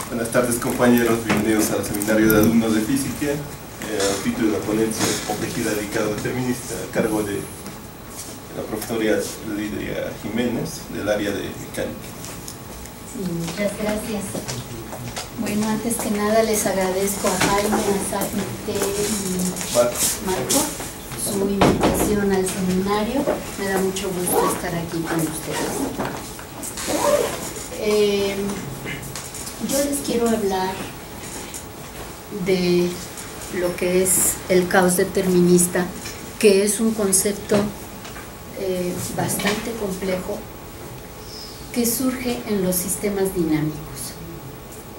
Buenas tardes, compañeros, bienvenidos al seminario de alumnos de física. El título de la ponencia es Complejidad del Cargo Determinista, a cargo de la profesora Lidia Jiménez, del área de mecánica. Sí, muchas gracias. Bueno, antes que nada les agradezco a Jaime, a Safite y Marco su invitación al seminario. Me da mucho gusto estar aquí con ustedes. Yo les quiero hablar de lo que es el caos determinista, que es un concepto bastante complejo que surge en los sistemas dinámicos.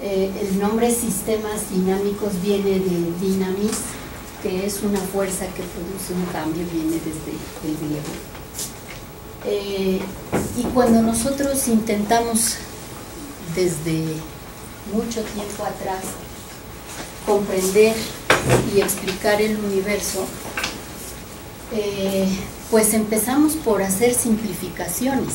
El nombre sistemas dinámicos viene de dynamis, que es una fuerza que produce un cambio, viene desde el griego. Y cuando nosotros intentamos desde mucho tiempo atrás comprender y explicar el universo, pues empezamos por hacer simplificaciones,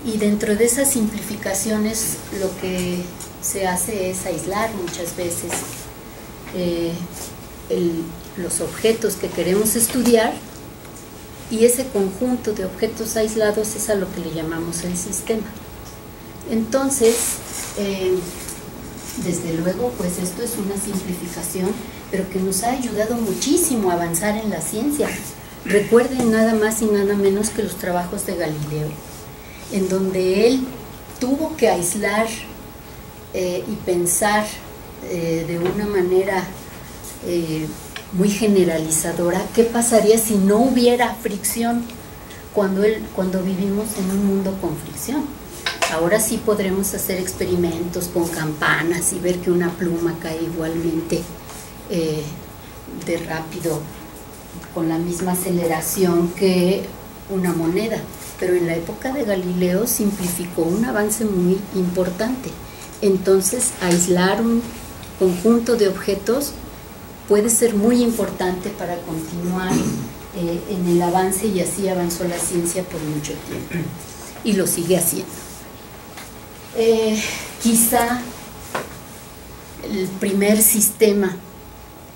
y dentro de esas simplificaciones lo que se hace es aislar muchas veces los objetos que queremos estudiar, y ese conjunto de objetos aislados es a lo que le llamamos el sistema. Entonces, desde luego, pues esto es una simplificación, pero que nos ha ayudado muchísimo a avanzar en la ciencia. Recuerden nada más y nada menos que los trabajos de Galileo, en donde él tuvo que aislar y pensar de una manera muy generalizadora qué pasaría si no hubiera fricción cuando vivimos en un mundo con fricción. Ahora sí podremos hacer experimentos con campanas y ver que una pluma cae igualmente de rápido, con la misma aceleración que una moneda. Pero en la época de Galileo simplificó un avance muy importante. Entonces, aislar un conjunto de objetos puede ser muy importante para continuar en el avance, y así avanzó la ciencia por mucho tiempo. Y lo sigue haciendo. Quizá el primer sistema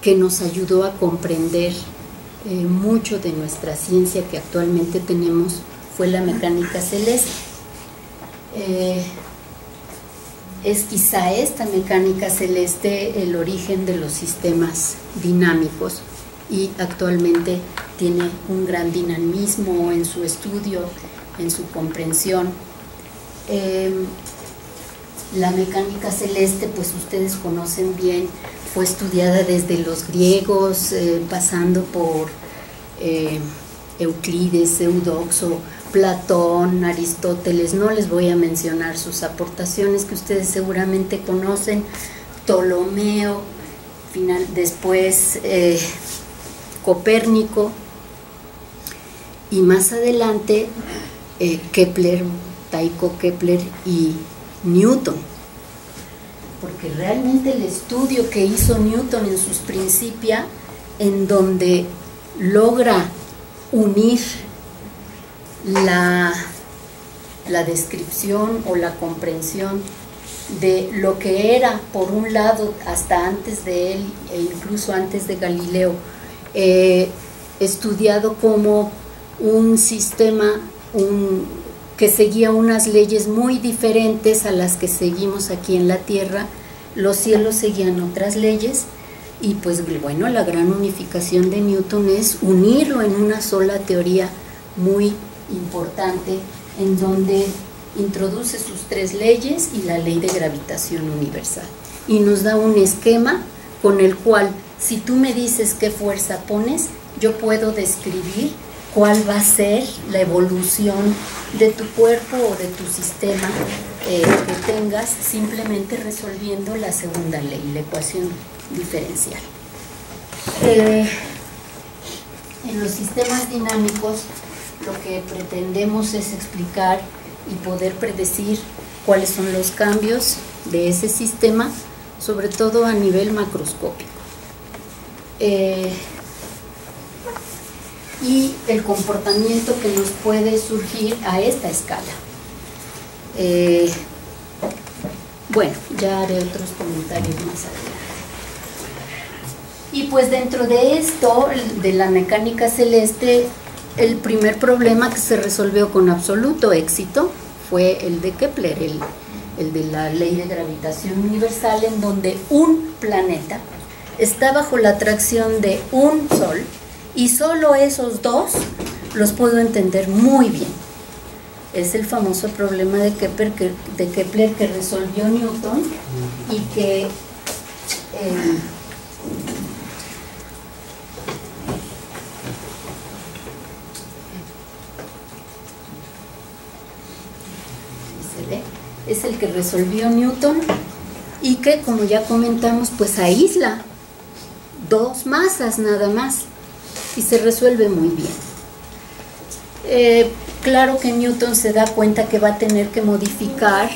que nos ayudó a comprender mucho de nuestra ciencia que actualmente tenemos fue la mecánica celeste. Es quizá esta mecánica celeste el origen de los sistemas dinámicos, y actualmente tiene un gran dinamismo en su estudio, en su comprensión. La mecánica celeste, pues ustedes conocen bien, fue estudiada desde los griegos, pasando por Euclides, Eudoxo, Platón, Aristóteles. No les voy a mencionar sus aportaciones que ustedes seguramente conocen, Ptolomeo, después Copérnico, y más adelante Kepler, Tycho Kepler y Newton, porque realmente el estudio que hizo Newton en sus Principia, en donde logra unir la descripción o la comprensión de lo que era, por un lado, hasta antes de él e incluso antes de Galileo, estudiado como un sistema que seguía unas leyes muy diferentes a las que seguimos aquí en la Tierra. Los cielos seguían otras leyes, y pues bueno, la gran unificación de Newton es unirlo en una sola teoría muy importante, en donde introduce sus tres leyes y la ley de gravitación universal, y nos da un esquema con el cual, si tú me dices qué fuerza pones, yo puedo describir cuál va a ser la evolución de tu cuerpo o de tu sistema que tengas, simplemente resolviendo la segunda ley, la ecuación diferencial. En los sistemas dinámicos lo que pretendemos es explicar y poder predecir cuáles son los cambios de ese sistema, sobre todo a nivel macroscópico. Y el comportamiento que nos puede surgir a esta escala. bueno, ya haré otros comentarios más adelante. Y pues dentro de esto, de la mecánica celeste, el primer problema que se resolvió con absoluto éxito fue el de Kepler, el de la ley de gravitación universal, en donde un planeta está bajo la atracción de un sol y solo esos dos los puedo entender muy bien. Es el famoso problema de Kepler que resolvió Newton y que es el que resolvió Newton y que, como ya comentamos, pues aísla dos masas nada más y se resuelve muy bien. Claro que Newton se da cuenta que va a tener que modificar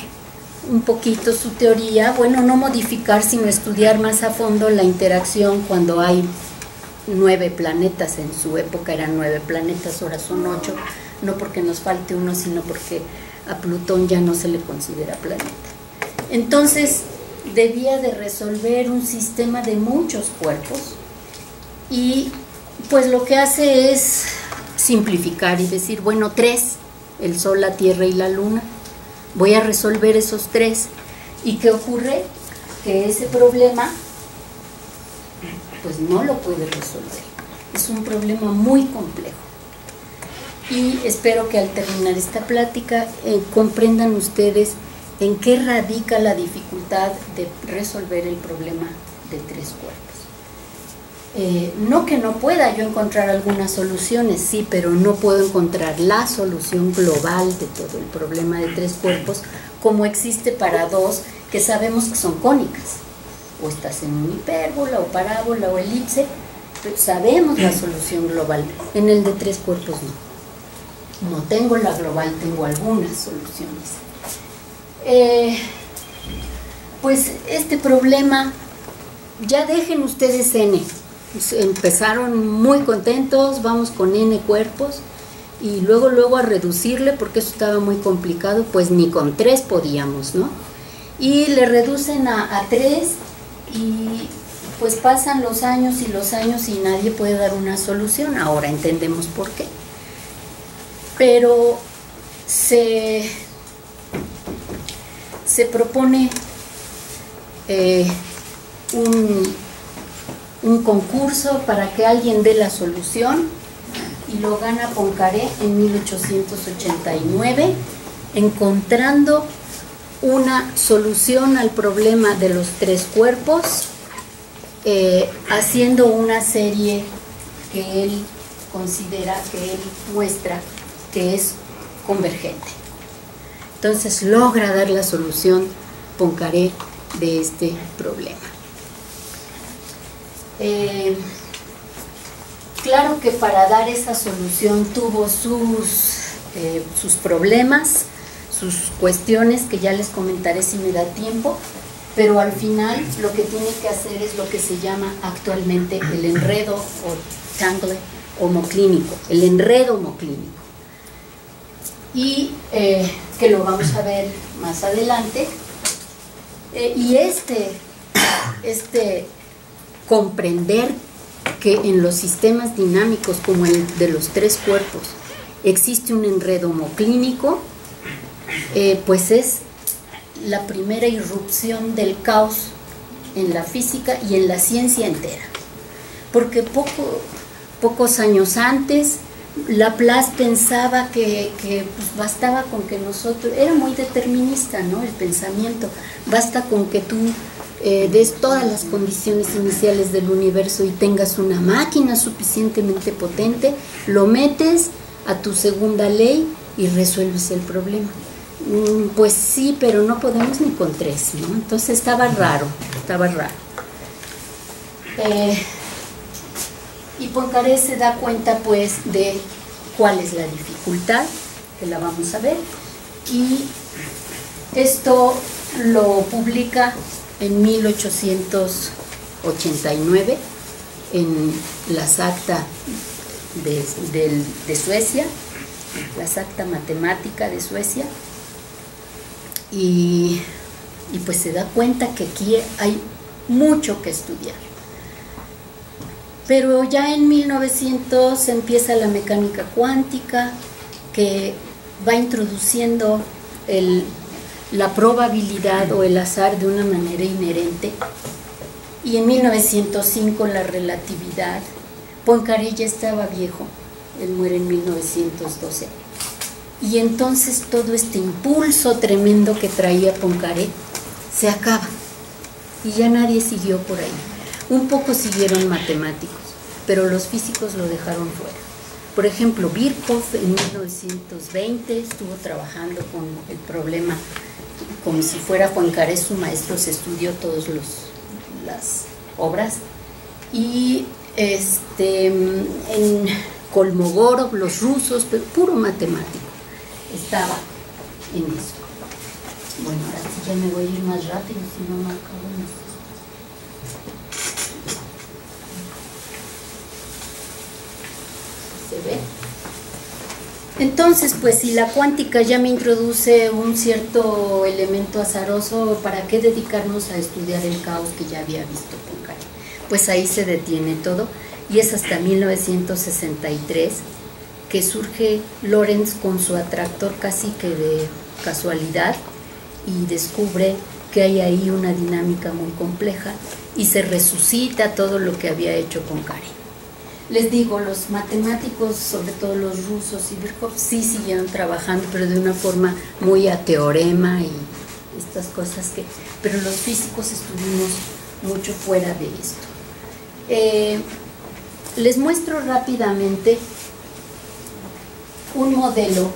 un poquito su teoría, bueno, no modificar, sino estudiar más a fondo la interacción cuando hay 9 planetas. En su época eran 9 planetas, ahora son 8, no porque nos falte uno, sino porque a Plutón ya no se le considera planeta. Entonces debía de resolver un sistema de muchos cuerpos y pues lo que hace es simplificar y decir, bueno, 3, el Sol, la Tierra y la Luna, voy a resolver esos 3. ¿Y qué ocurre? Que ese problema pues no lo puede resolver, es un problema muy complejo. Y espero que al terminar esta plática comprendan ustedes en qué radica la dificultad de resolver el problema de 3 cuerpos. No que no pueda yo encontrar algunas soluciones, sí, pero no puedo encontrar la solución global de todo el problema de 3 cuerpos, como existe para 2 que sabemos que son cónicas. O estás en una hipérbola, o parábola, o elipse, pero sabemos la solución global. En el de 3 cuerpos no. No tengo la global, tengo algunas soluciones. Pues este problema, ya dejen ustedes n. Empezaron muy contentos, vamos con n cuerpos, y luego a reducirle, porque eso estaba muy complicado, pues ni con 3 podíamos, ¿no? Y le reducen a 3, y pues pasan los años y nadie puede dar una solución. Ahora entendemos por qué. Pero se propone un concurso para que alguien dé la solución y lo gana Poincaré en 1889, encontrando una solución al problema de los 3 cuerpos, haciendo una serie que él considera, que él muestra que es convergente. Entonces logra dar la solución Poincaré de este problema. Claro que para dar esa solución tuvo sus problemas, sus cuestiones que ya les comentaré si me da tiempo, pero al final lo que tiene que hacer es lo que se llama actualmente el enredo o tangle homoclínico, el enredo homoclínico. Y que lo vamos a ver más adelante. Y comprender que en los sistemas dinámicos como el de los 3 cuerpos existe un enredo homoclínico, pues es la primera irrupción del caos en la física y en la ciencia entera, porque pocos años antes Laplace pensaba que pues bastaba con que nosotros, era muy determinista, ¿no?, el pensamiento, basta con que tú des todas las condiciones iniciales del universo y tengas una máquina suficientemente potente, lo metes a tu segunda ley y resuelves el problema. Pues sí, pero no podemos ni con 3, ¿no? Entonces estaba raro. Y Poincaré se da cuenta pues de cuál es la dificultad, que la vamos a ver, y esto lo publica en 1889 en la Acta de Suecia, la Acta Matemática de Suecia, y y pues se da cuenta que aquí hay mucho que estudiar. Pero ya en 1900 empieza la mecánica cuántica, que va introduciendo la probabilidad o el azar de una manera inherente, y en 1905 la relatividad. Poincaré ya estaba viejo, él muere en 1912, y entonces todo este impulso tremendo que traía Poincaré se acaba y ya nadie siguió por ahí. Un poco siguieron matemáticos, pero los físicos lo dejaron fuera. Por ejemplo, Birkhoff en 1920 estuvo trabajando con el problema como si fuera Poincaré su maestro, se estudió todas las obras, y en Kolmogorov, los rusos, pero puro matemático, estaba en eso. Bueno, ahora sí ya me voy a ir más rápido, si no, no acabo en esto. ¿Se ve? Entonces, pues si la cuántica ya me introduce un cierto elemento azaroso, ¿para qué dedicarnos a estudiar el caos que ya había visto Poincaré? Pues ahí se detiene todo, y es hasta 1963 que surge Lorentz con su atractor casi que de casualidad y descubre que hay ahí una dinámica muy compleja y se resucita todo lo que había hecho Poincaré. Les digo, los matemáticos, sobre todo los rusos y Birkhoff, sí siguieron trabajando, pero de una forma muy a teorema y estas cosas pero los físicos estuvimos mucho fuera de esto. Les muestro rápidamente un modelo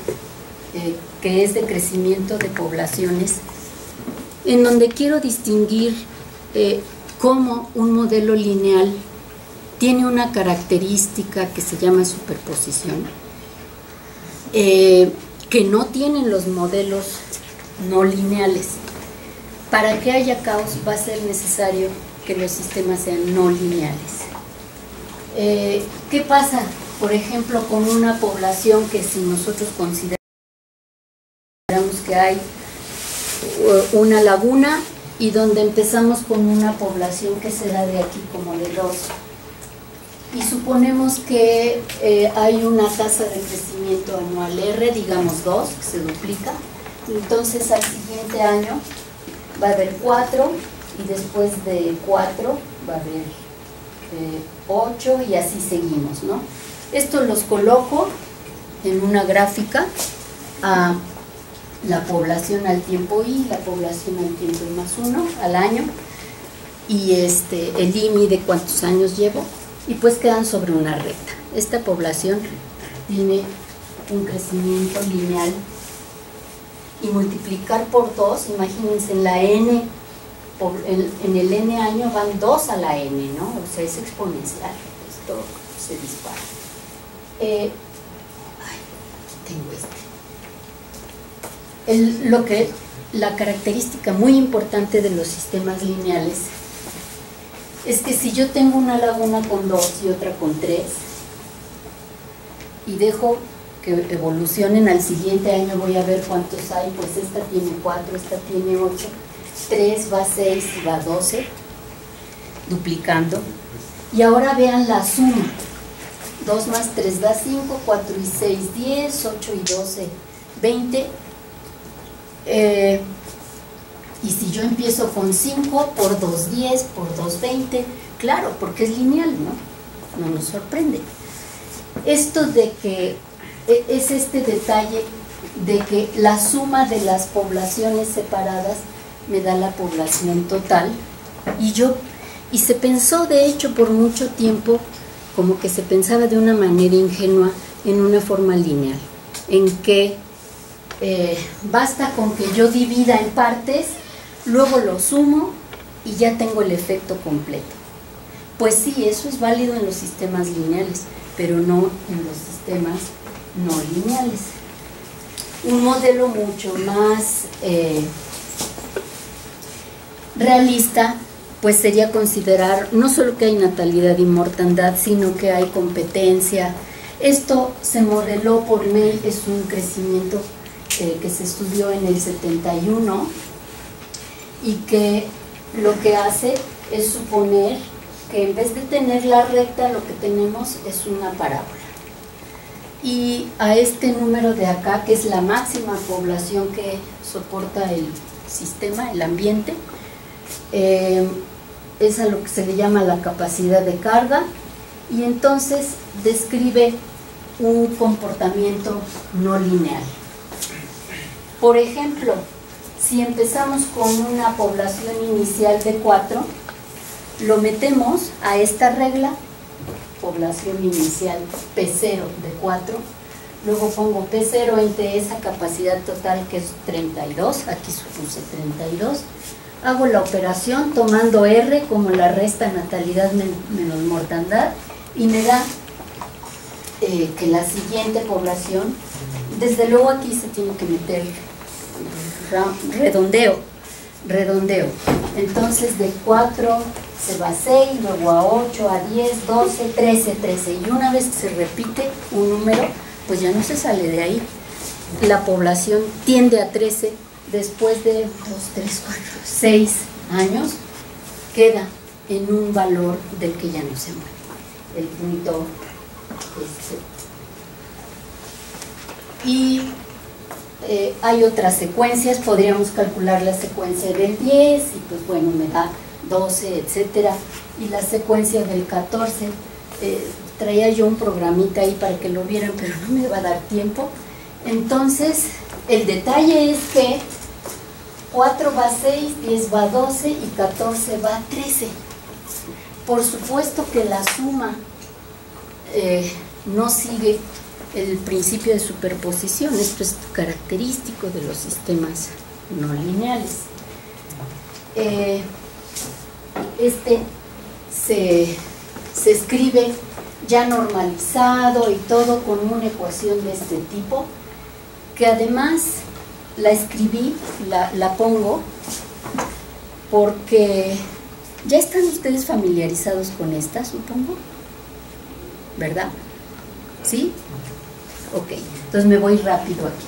que es de crecimiento de poblaciones, en donde quiero distinguir cómo un modelo lineal tiene una característica que se llama superposición, que no tienen los modelos no lineales. Para que haya caos va a ser necesario que los sistemas sean no lineales. ¿Qué pasa, por ejemplo, con una población que si nosotros consideramos que hay una laguna y donde empezamos con una población que será de aquí como de 2? Y suponemos que hay una tasa de crecimiento anual R, digamos 2, que se duplica. Entonces al siguiente año va a haber 4 y después de 4 va a haber 8 y así seguimos, ¿no? Esto los coloco en una gráfica a la población al tiempo I, la población al tiempo I más 1 al año, y el IMI de cuántos años llevo, y pues quedan sobre una recta. Esta población tiene un crecimiento lineal, y multiplicar por 2, imagínense, en la n, en el n año van 2 a la n, ¿no? O sea, es exponencial, esto se dispara. Aquí tengo la característica muy importante de los sistemas lineales es que si yo tengo una laguna con 2 y otra con 3 y dejo que evolucionen, al siguiente año voy a ver cuántos hay, pues esta tiene 4, esta tiene 8, 3 va a 6 y va a 12, duplicando. Y ahora vean la suma, 2 más 3 da 5, 4 y 6, 10, 8 y 12, 20. Y si yo empiezo con 5, por 2, 10, por 2, 20, claro, porque es lineal, ¿no? No nos sorprende. Esto de que es este detalle de que la suma de las poblaciones separadas me da la población total, y se pensó de hecho por mucho tiempo como que se pensaba de una manera ingenua en una forma lineal, en que basta con que yo divida en partes, luego lo sumo y ya tengo el efecto completo. Pues sí, eso es válido en los sistemas lineales, pero no en los sistemas no lineales. Un modelo mucho más realista pues sería considerar no solo que hay natalidad y mortandad, sino que hay competencia. Esto se modeló por May, es un crecimiento que se estudió en el 71, y que lo que hace es suponer que en vez de tener la recta, lo que tenemos es una parábola. Y a este número de acá, que es la máxima población que soporta el sistema, el ambiente, es a lo que se le llama la capacidad de carga, y entonces describe un comportamiento no lineal. Por ejemplo, si empezamos con una población inicial de 4, lo metemos a esta regla, población inicial P0 de 4, luego pongo P0 entre esa capacidad total que es 32, aquí supuse 32, hago la operación tomando R como la resta natalidad menos mortandad y me da que la siguiente población, desde luego aquí se tiene que meter redondeo, entonces de 4 se va a 6, luego a 8, a 10, 12, 13, y una vez que se repite un número, pues ya no se sale de ahí. La población tiende a 13, después de 2, 3, 4, 6 años, queda en un valor del que ya no se mueve, el punto y hay otras secuencias, podríamos calcular la secuencia del 10 y pues bueno, me da 12, etcétera, y la secuencia del 14, traía yo un programita ahí para que lo vieran, pero no me va a dar tiempo. Entonces, el detalle es que 4 va a 6, 10 va a 12 y 14 va a 13. Por supuesto que la suma no sigue el principio de superposición, esto es característico de los sistemas no lineales. Este se escribe ya normalizado y todo con una ecuación de este tipo, que además la escribí, la pongo, porque ya están ustedes familiarizados con esta, supongo, ¿verdad? ¿Sí? Ok, entonces me voy rápido aquí.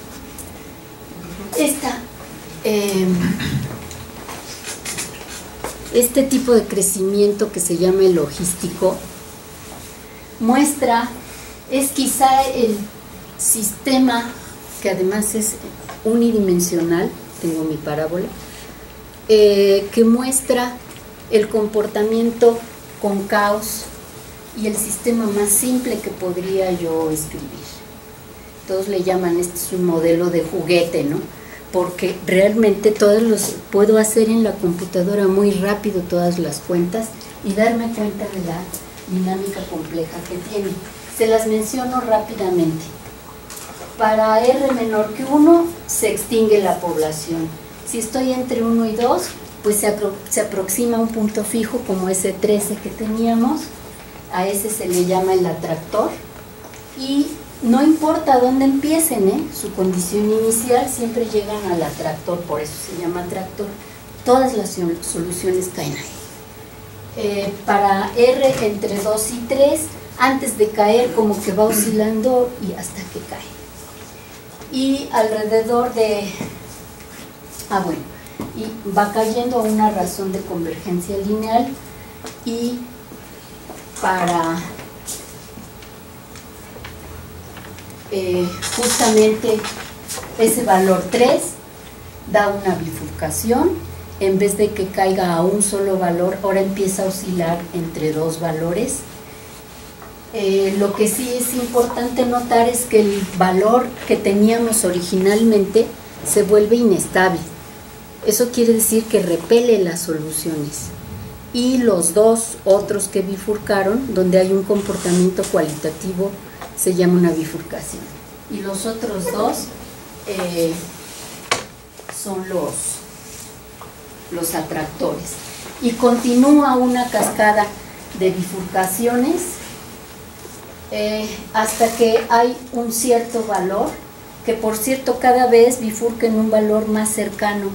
Este tipo de crecimiento que se llama el logístico muestra, es quizá el sistema que además es unidimensional, tengo mi parábola, que muestra el comportamiento con caos y el sistema más simple que podría yo escribir. Todos le llaman, este es un modelo de juguete, ¿no? Porque realmente puedo hacer en la computadora muy rápido todas las cuentas y darme cuenta de la dinámica compleja que tiene. Se las menciono rápidamente. Para R menor que 1 se extingue la población. Si estoy entre 1 y 2, pues se aproxima a un punto fijo como ese 13 que teníamos. A ese se le llama el atractor. Y no importa dónde empiecen, su condición inicial, siempre llegan al atractor, por eso se llama atractor. Todas las soluciones caen ahí. Para R entre 2 y 3, antes de caer como que va oscilando y hasta que cae. Y alrededor de... y va cayendo a una razón de convergencia lineal, y para... justamente ese valor 3 da una bifurcación, en vez de que caiga a un solo valor, ahora empieza a oscilar entre dos valores. Lo que sí es importante notar es que el valor que teníamos originalmente se vuelve inestable. Eso quiere decir que repele las soluciones, y los dos otros que bifurcaron, donde hay un comportamiento cualitativo, se llama una bifurcación, y los otros dos son los atractores, y continúa una cascada de bifurcaciones hasta que hay un cierto valor, que por cierto cada vez bifurca en un valor más cercano,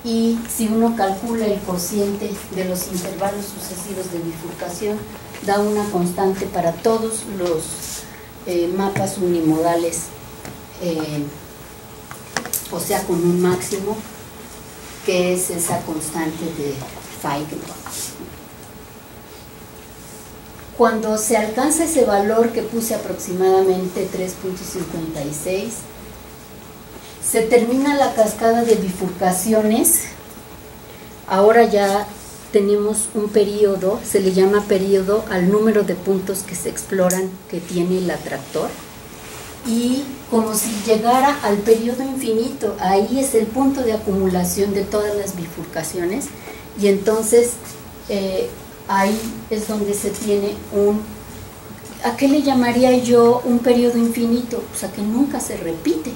y si uno calcula el cociente de los intervalos sucesivos de bifurcación, da una constante para todos los mapas unimodales, o sea, con un máximo que es esa constante de Feigenbaum. Cuando se alcanza ese valor que puse aproximadamente 3.56, se termina la cascada de bifurcaciones. Ahora ya tenemos un periodo, se le llama periodo al número de puntos que se exploran que tiene el atractor, y como si llegara al periodo infinito, ahí es el punto de acumulación de todas las bifurcaciones, y entonces ahí es donde se tiene ¿a qué le llamaría yo un periodo infinito? O sea, que nunca se repite.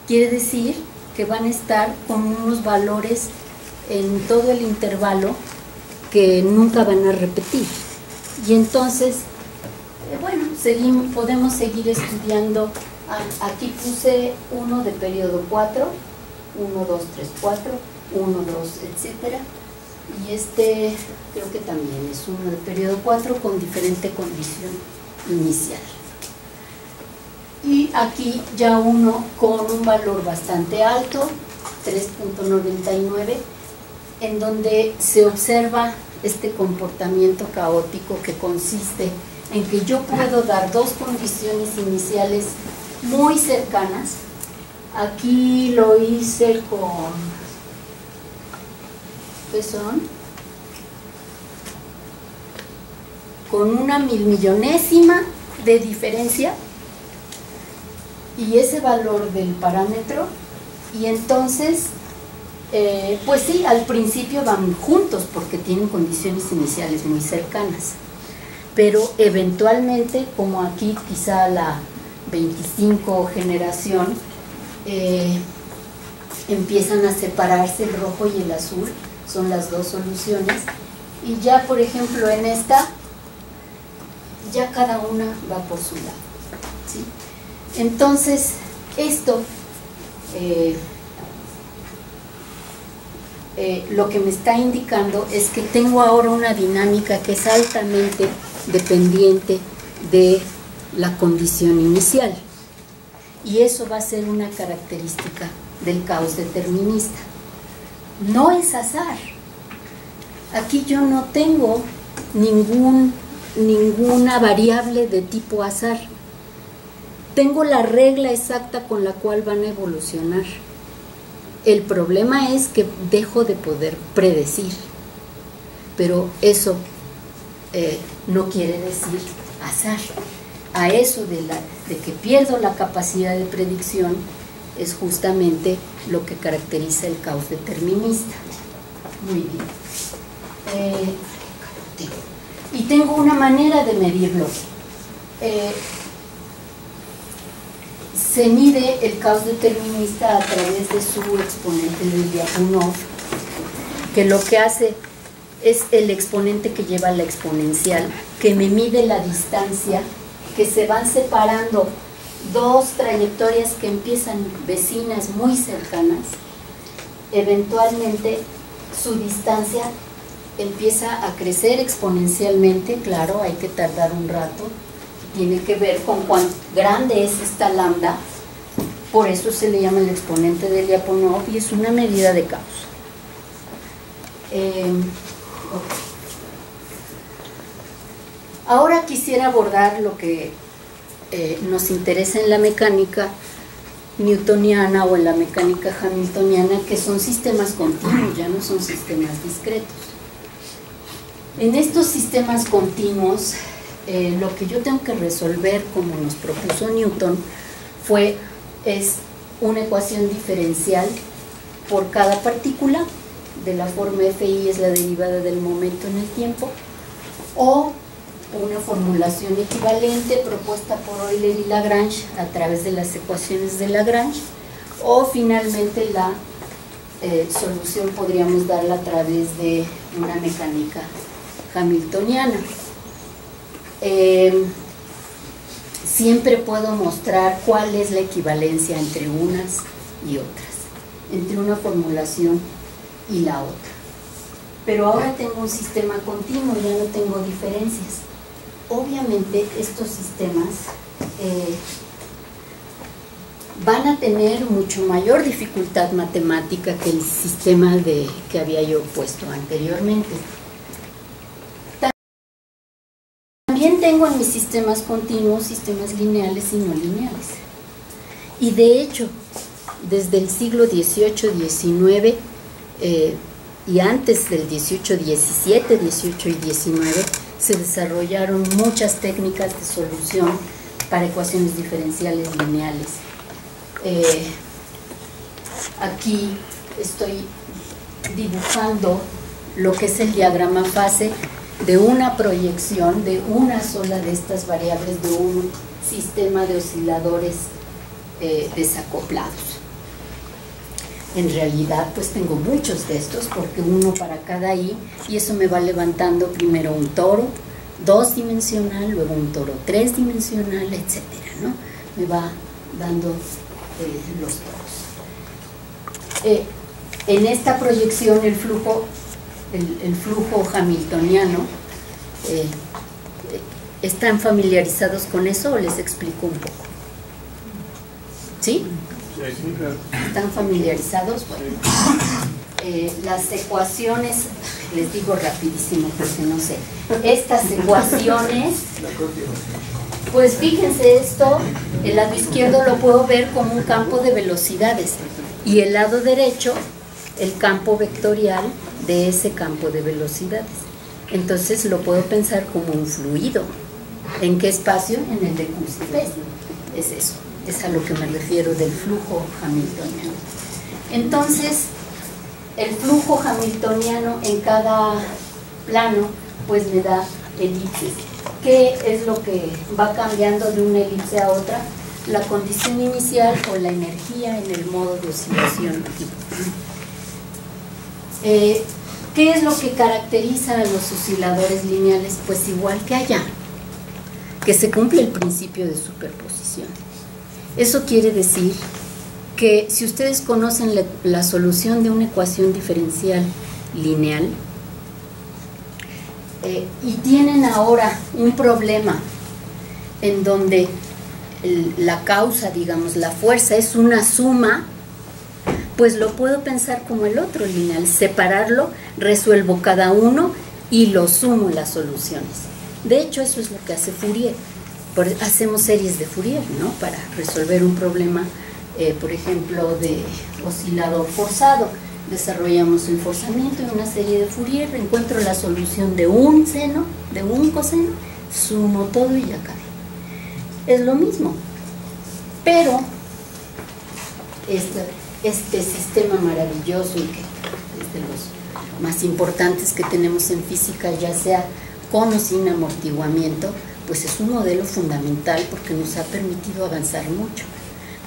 Quiere decir que van a estar con unos valores en todo el intervalo que nunca van a repetir. Y entonces, bueno, podemos seguir estudiando. Aquí puse uno de periodo 4, 1, 2, 3, 4, 1, 2, etcétera. Y este creo que también es uno de periodo 4 con diferente condición inicial. Y aquí ya uno con un valor bastante alto, 3.99, en donde se observa este comportamiento caótico que consiste en que yo puedo dar dos condiciones iniciales muy cercanas. Aquí lo hice con una milmillonésima de diferencia y ese valor del parámetro, y entonces pues sí, al principio van juntos porque tienen condiciones iniciales muy cercanas, pero eventualmente, como aquí quizá la 25 generación, empiezan a separarse el rojo y el azul, son las dos soluciones, y ya por ejemplo en esta, ya cada una va por su lado, ¿sí? Entonces esto lo que me está indicando es que tengo ahora una dinámica que es altamente dependiente de la condición inicial, y eso va a ser una característica del caos determinista. No es azar. Aquí yo no tengo ninguna variable de tipo azar. Tengo la regla exacta con la cual van a evolucionar. El problema es que dejo de poder predecir, pero eso no quiere decir azar. A eso de que pierdo la capacidad de predicción es justamente lo que caracteriza el caos determinista. Muy bien. Y tengo una manera de medirlo. Se mide el caos determinista a través de su exponente de Lyapunov, que lo que hace es el exponente que lleva la exponencial, que me mide la distancia, que se van separando dos trayectorias que empiezan vecinas muy cercanas. Eventualmente su distancia empieza a crecer exponencialmente, claro, hay que tardar un rato, tiene que ver con cuán grande es esta lambda, por eso se le llama el exponente de Lyapunov y es una medida de caos. Okay. Ahora quisiera abordar lo que nos interesa en la mecánica newtoniana o en la mecánica hamiltoniana, que son sistemas continuos, ya no son sistemas discretos. En estos sistemas continuos, lo que yo tengo que resolver, como nos propuso Newton, es una ecuación diferencial por cada partícula, de la forma Fi es la derivada del momento en el tiempo, o una formulación equivalente propuesta por Euler y Lagrange a través de las ecuaciones de Lagrange, o finalmente la solución podríamos darla a través de una mecánica hamiltoniana. Siempre puedo mostrar cuál es la equivalencia entre unas y otras, entre una formulación y la otra. Pero ahora tengo un sistema continuo, ya no tengo diferencias. Obviamente estos sistemas van a tener mucho mayor dificultad matemática que el sistema que había yo puesto anteriormente. También tengo en mis sistemas continuos sistemas lineales y no lineales. Y de hecho, desde el siglo XVIII, XIX y antes del XVIII, XVII, XVIII y XIX, se desarrollaron muchas técnicas de solución para ecuaciones diferenciales lineales. Aquí estoy dibujando lo que es el diagrama fase de una proyección de una sola de estas variables de un sistema de osciladores desacoplados. En realidad pues tengo muchos de estos porque uno para cada i, y eso me va levantando primero un toro 2-dimensional, luego un toro 3-dimensional, etcétera, ¿no? Me va dando los toros. En esta proyección el flujo hamiltoniano, ¿están familiarizados con eso o les explico un poco? ¿Sí? ¿Están familiarizados? Bueno, las ecuaciones, les digo rapidísimo porque no sé, estas ecuaciones, pues fíjense esto, el lado izquierdo lo puedo ver como un campo de velocidades y el lado derecho el campo vectorial de ese campo de velocidades. Entonces lo puedo pensar como un fluido. ¿En qué espacio? En el de Q-C-P. Es eso, es a lo que me refiero del flujo hamiltoniano. Entonces, el flujo hamiltoniano en cada plano pues me da elipses. ¿Qué es lo que va cambiando de una elipse a otra? La condición inicial o la energía en el modo de oscilación. ¿Qué es lo que caracteriza a los osciladores lineales? Pues igual que allá, que se cumple el principio de superposición. Eso quiere decir que si ustedes conocen la solución de una ecuación diferencial lineal y tienen ahora un problema en donde la causa, digamos, la fuerza es una suma, pues lo puedo pensar como el otro lineal, separarlo, resuelvo cada uno y lo sumo en las soluciones. De hecho, eso es lo que hace Fourier. Hacemos series de Fourier, ¿no? Para resolver un problema, por ejemplo, de oscilador forzado. Desarrollamos el forzamiento en una serie de Fourier, encuentro la solución de un seno, de un coseno, sumo todo y ya acabé. Es lo mismo, pero este sistema maravilloso y que es de los más importantes que tenemos en física, ya sea con o sin amortiguamiento, pues es un modelo fundamental porque nos ha permitido avanzar mucho,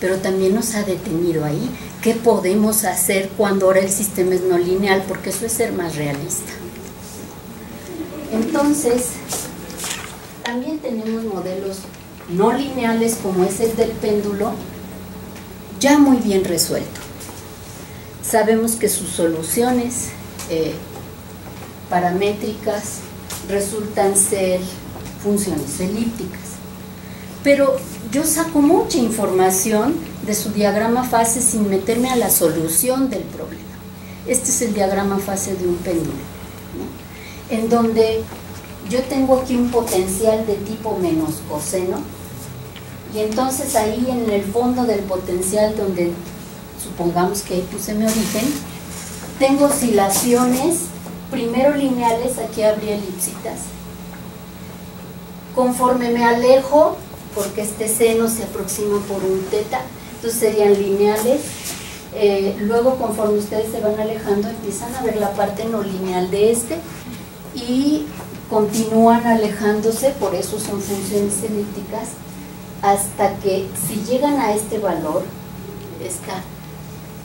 pero también nos ha detenido ahí. ¿Qué podemos hacer cuando ahora el sistema es no lineal? Porque eso es ser más realista. Entonces, también tenemos modelos no lineales como es el del péndulo, ya muy bien resuelto. Sabemos que sus soluciones paramétricas resultan ser funciones elípticas, pero yo saco mucha información de su diagrama fase sin meterme a la solución del problema. Este es el diagrama fase de un péndulo, ¿no? En donde yo tengo aquí un potencial de tipo menos coseno, y entonces ahí en el fondo del potencial, donde supongamos que ahí puse mi origen, tengo oscilaciones, primero lineales, aquí habría elipsitas. Conforme me alejo, porque este seno se aproxima por un teta, entonces serían lineales. Luego, conforme ustedes se van alejando, empiezan a ver la parte no lineal de este y continúan alejándose, por eso son funciones elípticas, hasta que si llegan a este valor, esta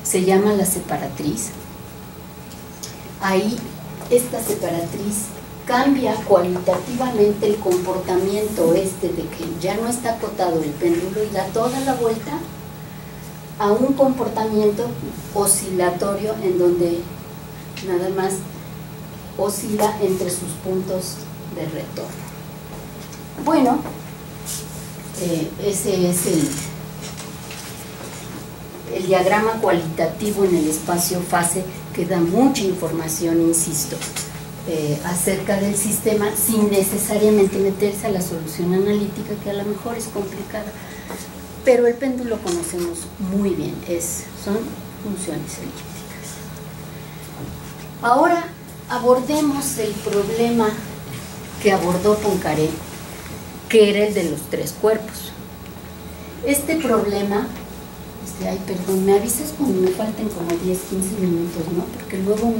se llama la separatriz. Ahí esta separatriz cambia cualitativamente el comportamiento de que ya no está acotado el péndulo y da toda la vuelta a un comportamiento oscilatorio en donde nada más oscila entre sus puntos de retorno. Bueno, ese es el diagrama cualitativo en el espacio fase, que da mucha información, insisto, acerca del sistema, sin necesariamente meterse a la solución analítica, que a lo mejor es complicada. Pero el péndulo conocemos muy bien, son funciones elípticas. Ahora abordemos el problema que abordó Poincaré, que era el de los tres cuerpos. Este problema, ay, perdón, me avisas cuando me falten como 10, 15 minutos, ¿no? Porque luego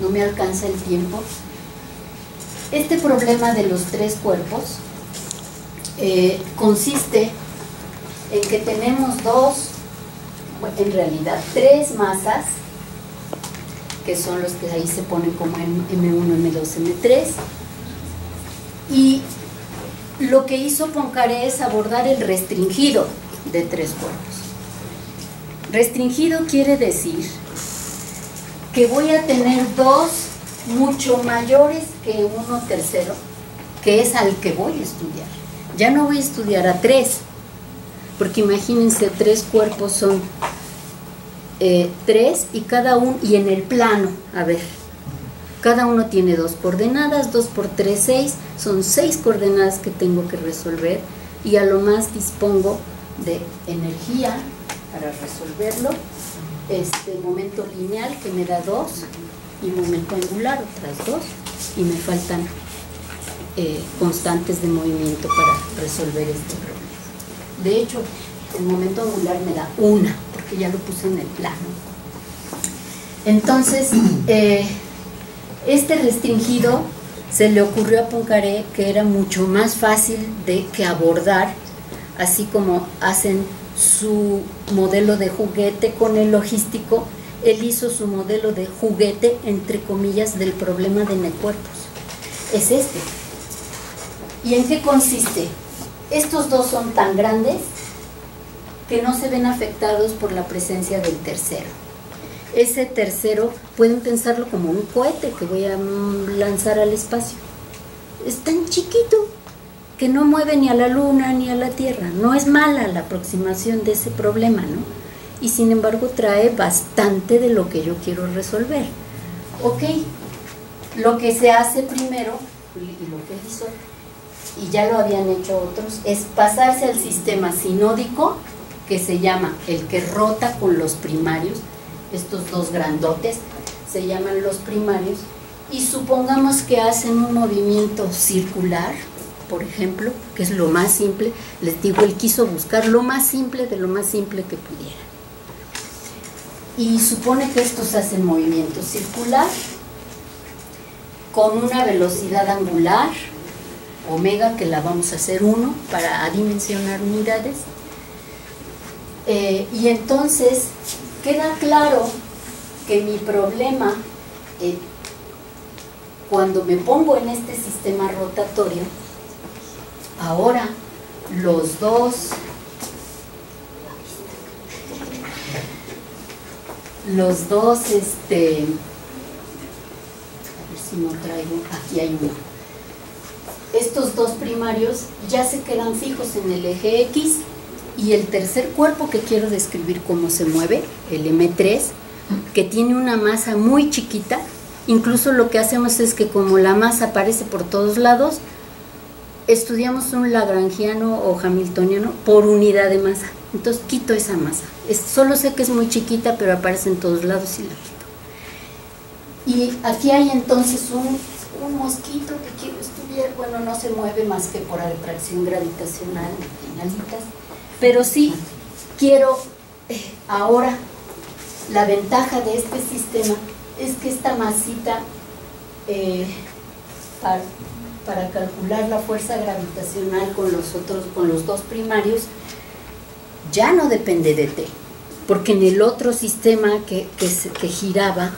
no me alcanza el tiempo. Este problema de los tres cuerpos consiste en que tenemos en realidad tres masas, que son los que ahí se ponen como M1, M2, M3, y lo que hizo Poincaré es abordar el restringido de tres cuerpos. Restringido quiere decir que voy a tener dos mucho mayores que uno tercero, que es al que voy a estudiar. Ya no voy a estudiar a tres, porque imagínense, tres cuerpos son tres y cada uno, y en el plano, a ver, cada uno tiene dos coordenadas, 2 por 3, 6, son 6 coordenadas que tengo que resolver, y a lo más dispongo de energía para resolverlo, momento lineal que me da 2, y momento angular otras 2, y me faltan constantes de movimiento para resolver este problema. De hecho, el momento angular me da 1, porque ya lo puse en el plano. Entonces, este restringido se le ocurrió a Poincaré que era mucho más fácil que abordar, así como hacen su modelo de juguete con el logístico. Él hizo su modelo de juguete, entre comillas, del problema de necuerpos. Es este. ¿Y en qué consiste? Estos dos son tan grandes que no se ven afectados por la presencia del tercero. Ese tercero pueden pensarlo como un cohete que voy a lanzar al espacio. Es tan chiquito que no mueve ni a la luna ni a la tierra. No es mala la aproximación de ese problema, ¿no? Y sin embargo trae bastante de lo que yo quiero resolver. Ok, lo que se hace primero, y lo que hizo, y ya lo habían hecho otros, es pasarse al sistema sinódico, que se llama el que rota con los primarios. Estos dos grandotes se llaman los primarios, y supongamos que hacen un movimiento circular, por ejemplo, que es lo más simple. Les digo, él quiso buscar lo más simple de lo más simple que pudiera, y supone que estos hacen movimiento circular con una velocidad angular omega, que la vamos a hacer 1 para adimensionar unidades. Y entonces queda claro que mi problema, cuando me pongo en este sistema rotatorio, ahora los dos a ver si no traigo, aquí hay uno. Estos dos primarios ya se quedan fijos en el eje X, y el tercer cuerpo que quiero describir cómo se mueve, el M3, que tiene una masa muy chiquita. Incluso lo que hacemos es que, como la masa aparece por todos lados, estudiamos un lagrangiano o hamiltoniano por unidad de masa. Entonces quito esa masa. Solo sé que es muy chiquita, pero aparece en todos lados y la quito. Y aquí hay entonces un mosquito que quiero estudiar. Bueno, no se mueve más que por atracción gravitacional en alitas, pero sí quiero ahora, la ventaja de este sistema es que esta masita, para calcular la fuerza gravitacional con los dos primarios, ya no depende de T, porque en el otro sistema que giraba,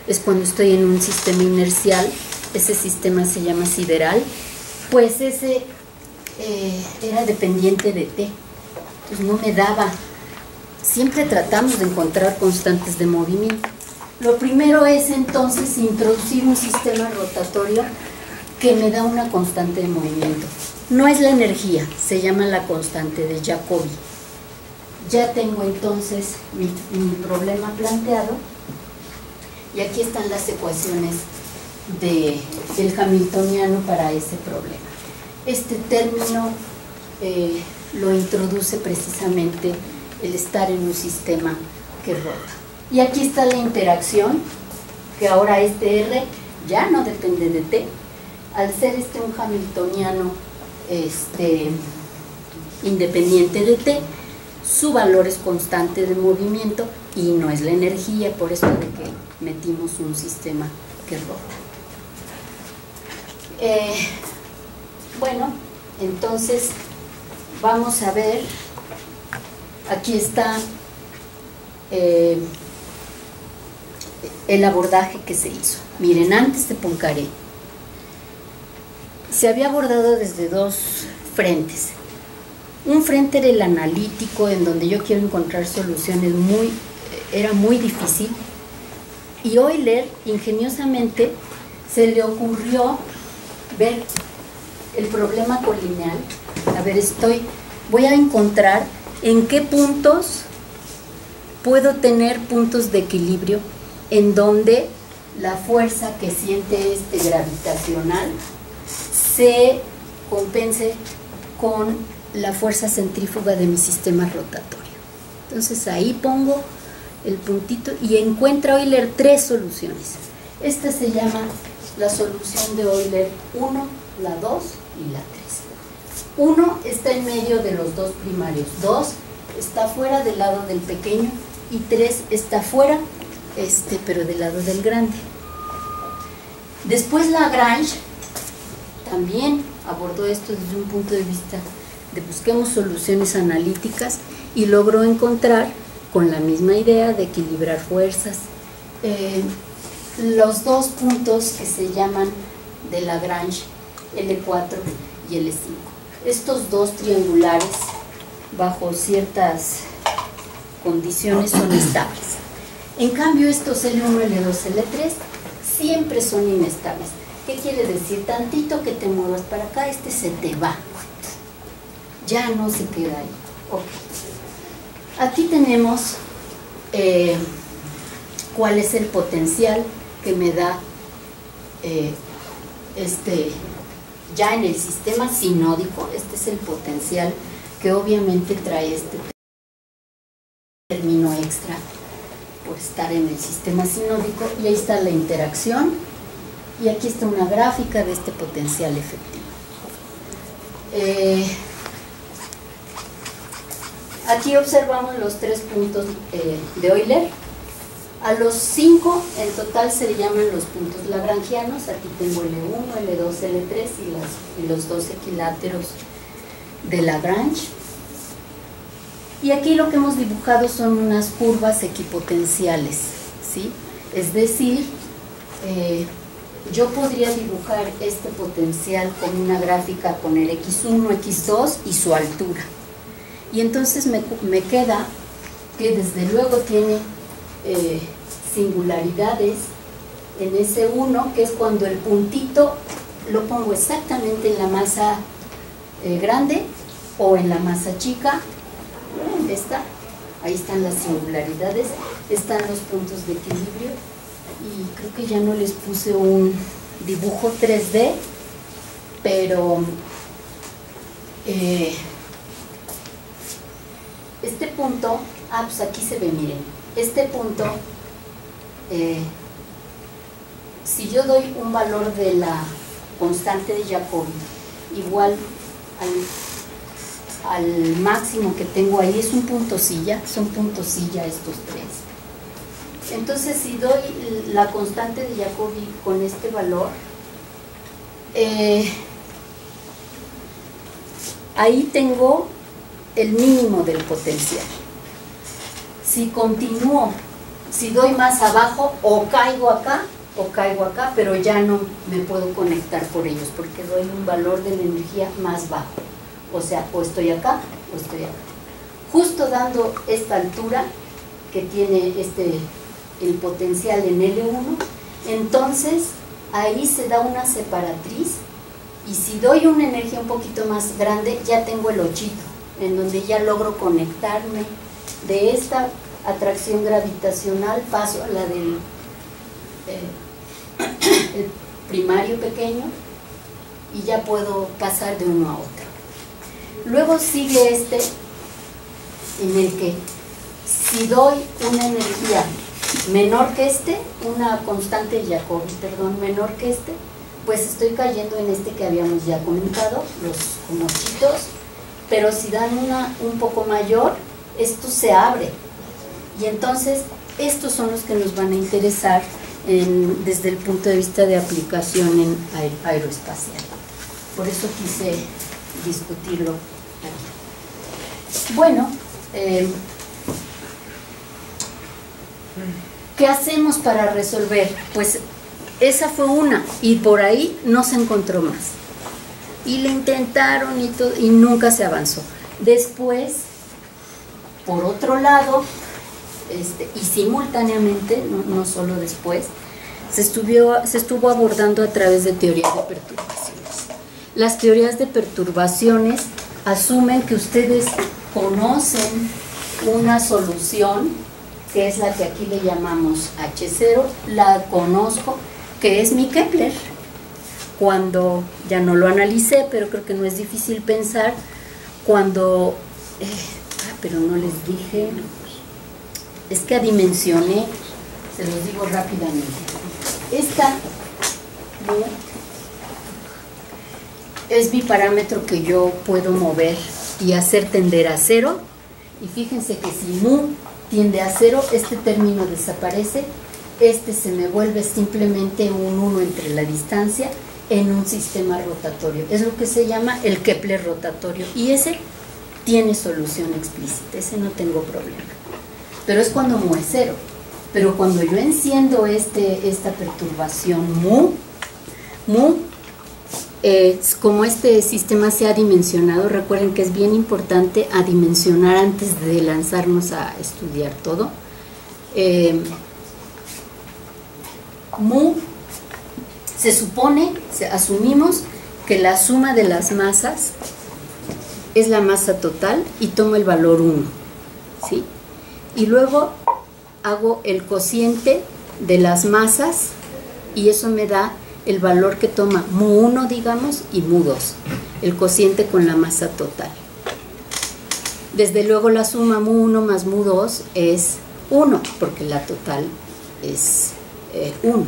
es cuando estoy en un sistema inercial, ese sistema se llama sideral, pues ese era dependiente de T, entonces no me daba. Siempre tratamos de encontrar constantes de movimiento. Lo primero es entonces introducir un sistema rotatorio que me da una constante de movimiento. No es la energía, se llama la constante de Jacobi. Ya tengo entonces mi problema planteado y aquí están las ecuaciones del hamiltoniano para ese problema. Este término lo introduce precisamente el estar en un sistema que rota. Y aquí está la interacción, que ahora este R ya no depende de T. Al ser un hamiltoniano independiente de T, su valor es constante de movimiento y no es la energía, por eso de que metimos un sistema que rota. Bueno, entonces vamos a ver, aquí está el abordaje que se hizo. Miren, antes de Poincaré se había abordado desde dos frentes. Un frente era el analítico, en donde yo quiero encontrar soluciones era muy difícil, y Euler ingeniosamente se le ocurrió ver el problema colineal. A ver, voy a encontrar en qué puntos puedo tener puntos de equilibrio en donde la fuerza que siente gravitacional se compense con la fuerza centrífuga de mi sistema rotatorio. Entonces ahí pongo el puntito y encuentra Euler tres soluciones. Esta se llama la solución de Euler 1, la 2 y la 3. 1 está en medio de los dos primarios, 2 está fuera del lado del pequeño y 3 está fuera, pero del lado del grande. Después Lagrange también abordó esto desde un punto de vista de busquemos soluciones analíticas y logró encontrar, con la misma idea de equilibrar fuerzas, los dos puntos que se llaman de Lagrange, L4 y L5. Estos dos triangulares, bajo ciertas condiciones, son estables. En cambio, estos L1, L2, L3 siempre son inestables. ¿Qué quiere decir? Tantito que te muevas para acá, se te va. Ya no se queda ahí. Okay. Aquí tenemos cuál es el potencial que me da ya en el sistema sinódico. Este es el potencial que obviamente trae este término extra por estar en el sistema sinódico, y ahí está la interacción y aquí está una gráfica de este potencial efectivo. Aquí observamos los tres puntos de Euler. A los 5 en total se le llaman los puntos lagrangianos. Aquí tengo L1, L2, L3 y los dos equiláteros de Lagrange. Y aquí lo que hemos dibujado son unas curvas equipotenciales, ¿sí? Es decir, yo podría dibujar este potencial con una gráfica, poner X1, X2 y su altura. Y entonces me queda que desde luego tiene singularidades en ese 1, que es cuando el puntito lo pongo exactamente en la masa grande o en la masa chica. Ahí están las singularidades, están los puntos de equilibrio, y creo que ya no les puse un dibujo 3D, pero este punto, pues aquí se ve, miren, este punto, si yo doy un valor de la constante de Jacobi igual al máximo que tengo ahí, es un punto silla, son puntos silla estos tres. Entonces, si doy la constante de Jacobi con este valor, ahí tengo el mínimo del potencial. Si continúo, si doy más abajo, o caigo acá, pero ya no me puedo conectar por ellos, porque doy un valor de la energía más bajo. O sea, o estoy acá, o estoy acá. Justo dando esta altura que tiene el potencial en L1, entonces ahí se da una separatriz Y si doy una energía un poquito más grande, ya tengo el 8, en donde ya logro conectarme. De esta atracción gravitacional paso a la del el primario pequeño, y ya puedo pasar de uno a otro. Luego sigue este, en el que si doy una energía menor que este, una constante de Jacobi, perdón, menor que este, pues estoy cayendo en este que habíamos ya comentado, los como chitos, pero si dan una un poco mayor, esto se abre, y entonces estos son los que nos van a interesar desde el punto de vista de aplicación en aeroespacial. Por eso quise discutirlo aquí. Bueno, ¿qué hacemos para resolver? Pues esa fue una, y por ahí no se encontró más. Y le intentaron y todo, y nunca se avanzó. Después, por otro lado, y simultáneamente, no solo después, se estuvo abordando a través de teorías de perturbaciones. Las teorías de perturbaciones asumen que ustedes conocen una solución, que es la que aquí le llamamos H0, la conozco, que es mi Kepler. Cuando, ya no lo analicé, pero creo que no es difícil pensar, cuando, pero no les dije, es que adimensioné, se los digo rápidamente. Esta es mi parámetro que yo puedo mover y hacer tender a 0, y fíjense que si mu tiende a 0, este término desaparece, este se me vuelve simplemente un 1 entre la distancia en un sistema rotatorio. Es lo que se llama el Kepler rotatorio, y ese tiene solución explícita, ese no tengo problema. Pero es cuando mu es 0. Pero cuando yo enciendo esta perturbación mu, como este sistema se ha dimensionado, recuerden que es bien importante adimensionar antes de lanzarnos a estudiar todo. Mu, se supone, asumimos que la suma de las masas es la masa total, y tomo el valor 1, ¿sí? Y luego hago el cociente de las masas, y eso me da el valor que toma mu1, digamos, y mu2, el cociente con la masa total. Desde luego la suma mu1 más mu2 es 1, porque la total es 1.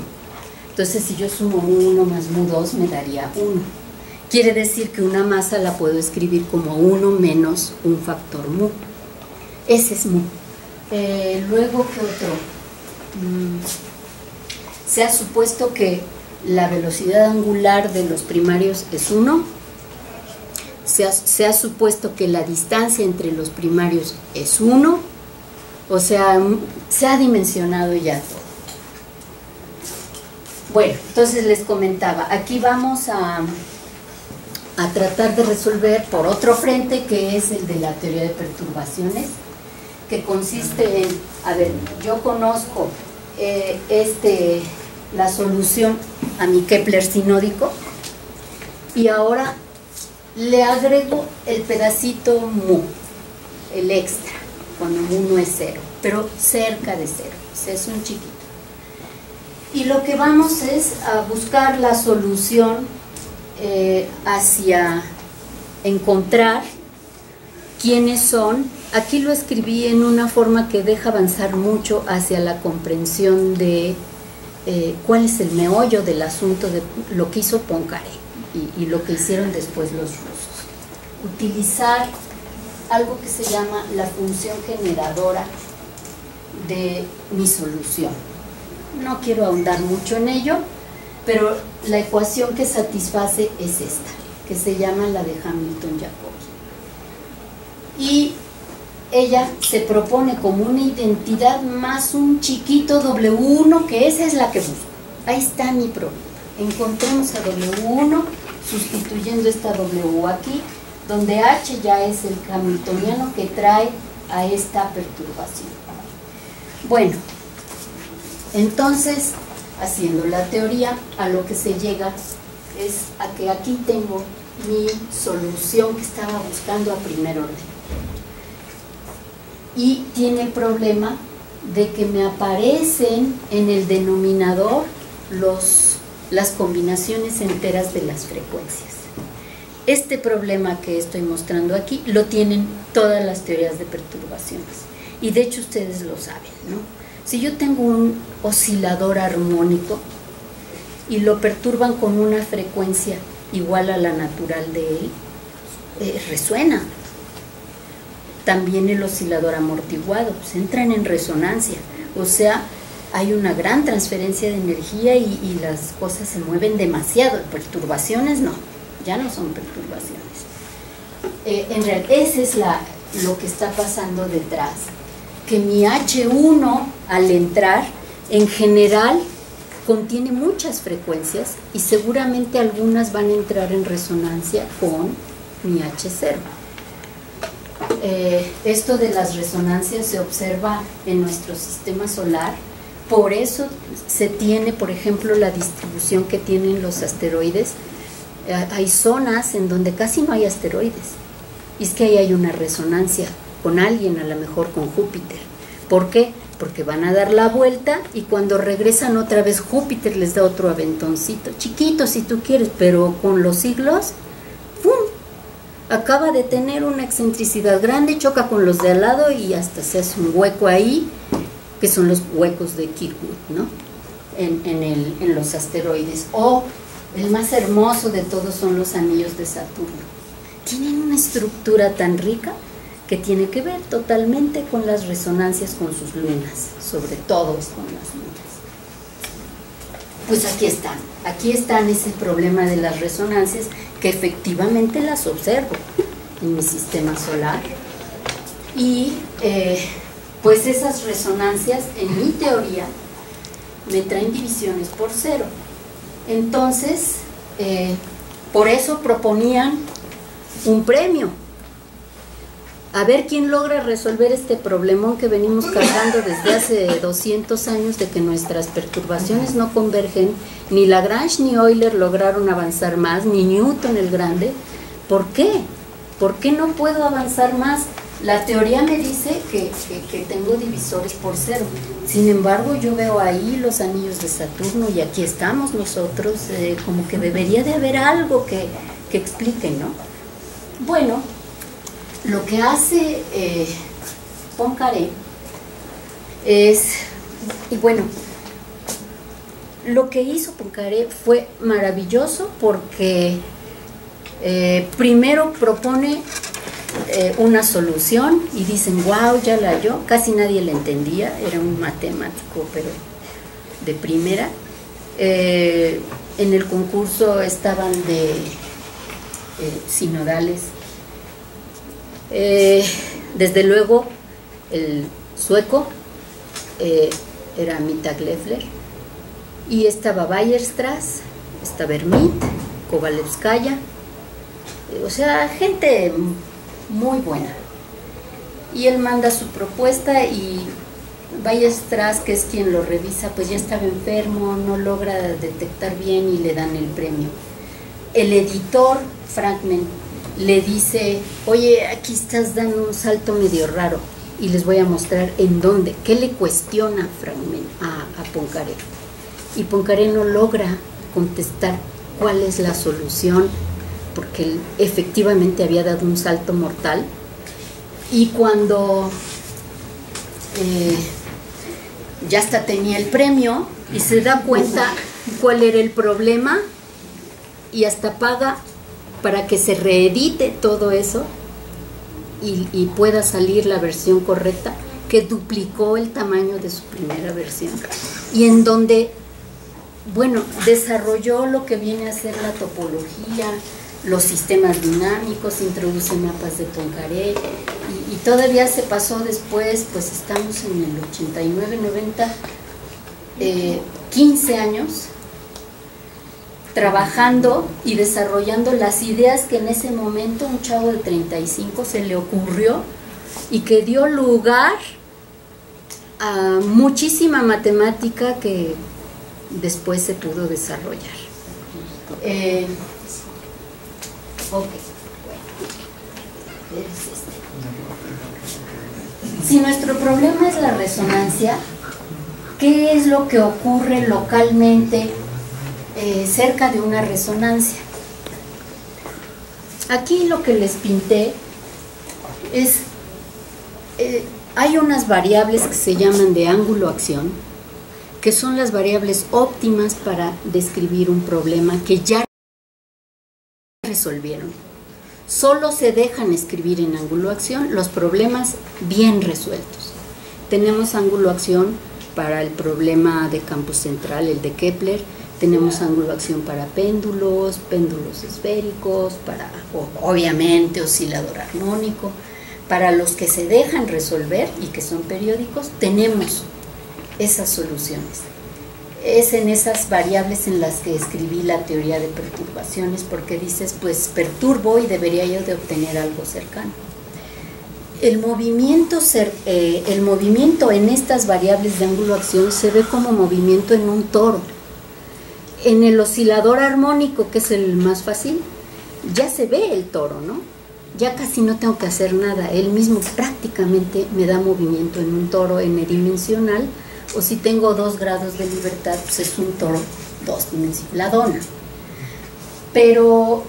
Entonces, si yo sumo mu1 más mu2, me daría 1. Quiere decir que una masa la puedo escribir como 1 menos un factor mu. Ese es mu. Luego, ¿qué otro? Se ha supuesto que la velocidad angular de los primarios es 1. Se ha supuesto que la distancia entre los primarios es 1. O sea, se ha dimensionado ya todo. Bueno, entonces les comentaba, aquí vamos a tratar de resolver por otro frente, que es el de la teoría de perturbaciones, que consiste en, a ver, yo conozco la solución a mi Kepler sinódico, y ahora le agrego el pedacito mu, el extra, cuando mu no es 0, pero cerca de 0, o sea, es un chiquito. Y lo que vamos es a buscar la solución hacia encontrar quiénes son. Aquí lo escribí en una forma que deja avanzar mucho hacia la comprensión de cuál es el meollo del asunto de lo que hizo Poincaré y lo que hicieron después los rusos. Utilizar algo que se llama la función generadora de mi solución. No quiero ahondar mucho en ello, pero la ecuación que satisface es esta, que se llama la de Hamilton-Jacobi. Y ella se propone como una identidad más un chiquito W1, que esa es la que busco. Ahí está mi problema. Encontremos a W1 sustituyendo esta W aquí, donde H ya es el hamiltoniano que trae a esta perturbación. Bueno, entonces, haciendo la teoría, a lo que se llega es a que aquí tengo mi solución que estaba buscando a primer orden. Y tiene el problema de que me aparecen en el denominador las combinaciones enteras de las frecuencias. Este problema que estoy mostrando aquí lo tienen todas las teorías de perturbaciones. Y de hecho ustedes lo saben, ¿no? Si yo tengo un oscilador armónico y lo perturban con una frecuencia igual a la natural de él, resuena. También el oscilador amortiguado, pues entran en resonancia. O sea, hay una gran transferencia de energía y las cosas se mueven demasiado. Perturbaciones no, ya no son perturbaciones. En realidad, ese es lo que está pasando detrás. Que mi H1 al entrar, en general, contiene muchas frecuencias y seguramente algunas van a entrar en resonancia con mi H0. Esto de las resonancias se observa en nuestro sistema solar, por eso se tiene, por ejemplo, la distribución que tienen los asteroides. Hay zonas en donde casi no hay asteroides, y es que ahí hay una resonancia con alguien, a lo mejor con Júpiter. ¿Por qué? Porque van a dar la vuelta y cuando regresan otra vez Júpiter les da otro aventoncito, chiquito si tú quieres, pero con los siglos, ¡pum!, acaba de tener una excentricidad grande, choca con los de al lado y hasta se hace un hueco ahí, que son los huecos de Kirkwood, ¿no? En los asteroides. O el más hermoso de todos son los anillos de Saturno. Tienen una estructura tan rica que tiene que ver totalmente con las resonancias con sus lunas, sobre todo es con las lunas. Pues aquí están ese problema de las resonancias, que efectivamente las observo en mi sistema solar. Y pues esas resonancias, en mi teoría, me traen divisiones por cero. Entonces, por eso proponían un premio. A ver quién logra resolver este problemón que venimos cargando desde hace 200 años de que nuestras perturbaciones no convergen. Ni Lagrange ni Euler lograron avanzar más, ni Newton el Grande. ¿Por qué? ¿Por qué no puedo avanzar más? La teoría me dice que tengo divisores por cero. Sin embargo, yo veo ahí los anillos de Saturno y aquí estamos nosotros, como que debería de haber algo que explique, ¿no? Bueno, lo que hace Poincaré es, y bueno, lo que hizo Poincaré fue maravilloso porque primero propone una solución y dicen, wow, ya la halló. Casi nadie la entendía, era un matemático, pero de primera. En el concurso estaban de sinodales. Desde luego el sueco era Mittag Leffler, y estaba Weierstrass, estaba Hermite, Kovalevskaya, o sea, gente muy buena. Y él manda su propuesta y Weierstrass, que es quien lo revisa, pues ya estaba enfermo, no logra detectar bien y le dan el premio. El editor, Frankman, le dice, oye, aquí estás dando un salto medio raro, y les voy a mostrar en dónde. ¿Qué le cuestiona Frankman a Poincaré? Y Poincaré no logra contestar cuál es la solución, porque él efectivamente había dado un salto mortal. Y cuando ya hasta tenía el premio y se da cuenta cuál era el problema, y hasta paga para que se reedite todo eso y pueda salir la versión correcta, que duplicó el tamaño de su primera versión, y en donde, bueno, desarrolló lo que viene a ser la topología, los sistemas dinámicos, introduce mapas de Poincaré, y todavía se pasó después, pues estamos en el 89, 90, 15 años trabajando y desarrollando las ideas que en ese momento un chavo de 35 se le ocurrió, y que dio lugar a muchísima matemática que después se pudo desarrollar. Ok, bueno. Si nuestro problema es la resonancia, ¿qué es lo que ocurre localmente cerca de una resonancia? Aquí lo que les pinté es, hay unas variables que se llaman de ángulo-acción, que son las variables óptimas para describir un problema que ya resolvieron. Solo se dejan escribir en ángulo-acción los problemas bien resueltos. Tenemos ángulo-acción para el problema de campo central, el de Kepler. Tenemos ángulo-acción para péndulos, péndulos esféricos, para, obviamente, oscilador armónico. Para los que se dejan resolver y que son periódicos, tenemos esas soluciones. Es en esas variables en las que escribí la teoría de perturbaciones, porque dices, pues perturbo y debería yo de obtener algo cercano. El movimiento en estas variables de ángulo-acción se ve como movimiento en un toro. En el oscilador armónico, que es el más fácil, ya se ve el toro, ¿no? Ya casi no tengo que hacer nada, él mismo prácticamente me da movimiento en un toro n-dimensional, o si tengo 2 grados de libertad, pues es un toro 2-dimensional, la dona. Pero,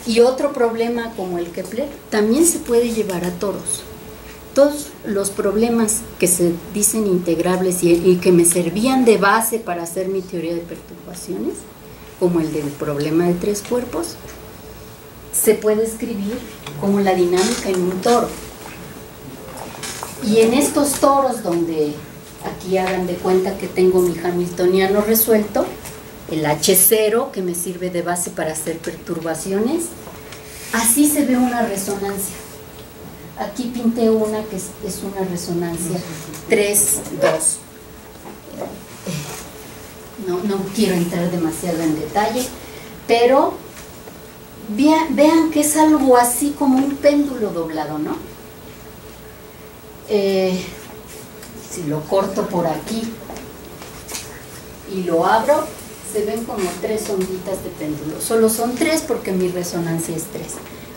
y otro problema como el Kepler, también se puede llevar a toros. Todos los problemas que se dicen integrables y que me servían de base para hacer mi teoría de perturbaciones, como el del problema de 3 cuerpos, se puede escribir como la dinámica en un toro. Y en estos toros donde aquí hagan de cuenta que tengo mi hamiltoniano resuelto, el H0 que me sirve de base para hacer perturbaciones, así se ve una resonancia. Aquí pinté una que es una resonancia 3-2. No quiero entrar demasiado en detalle, pero vean que es algo así como un péndulo doblado, ¿no? Si lo corto por aquí y lo abro, se ven como 3 onditas de péndulo. Solo son 3 porque mi resonancia es 3.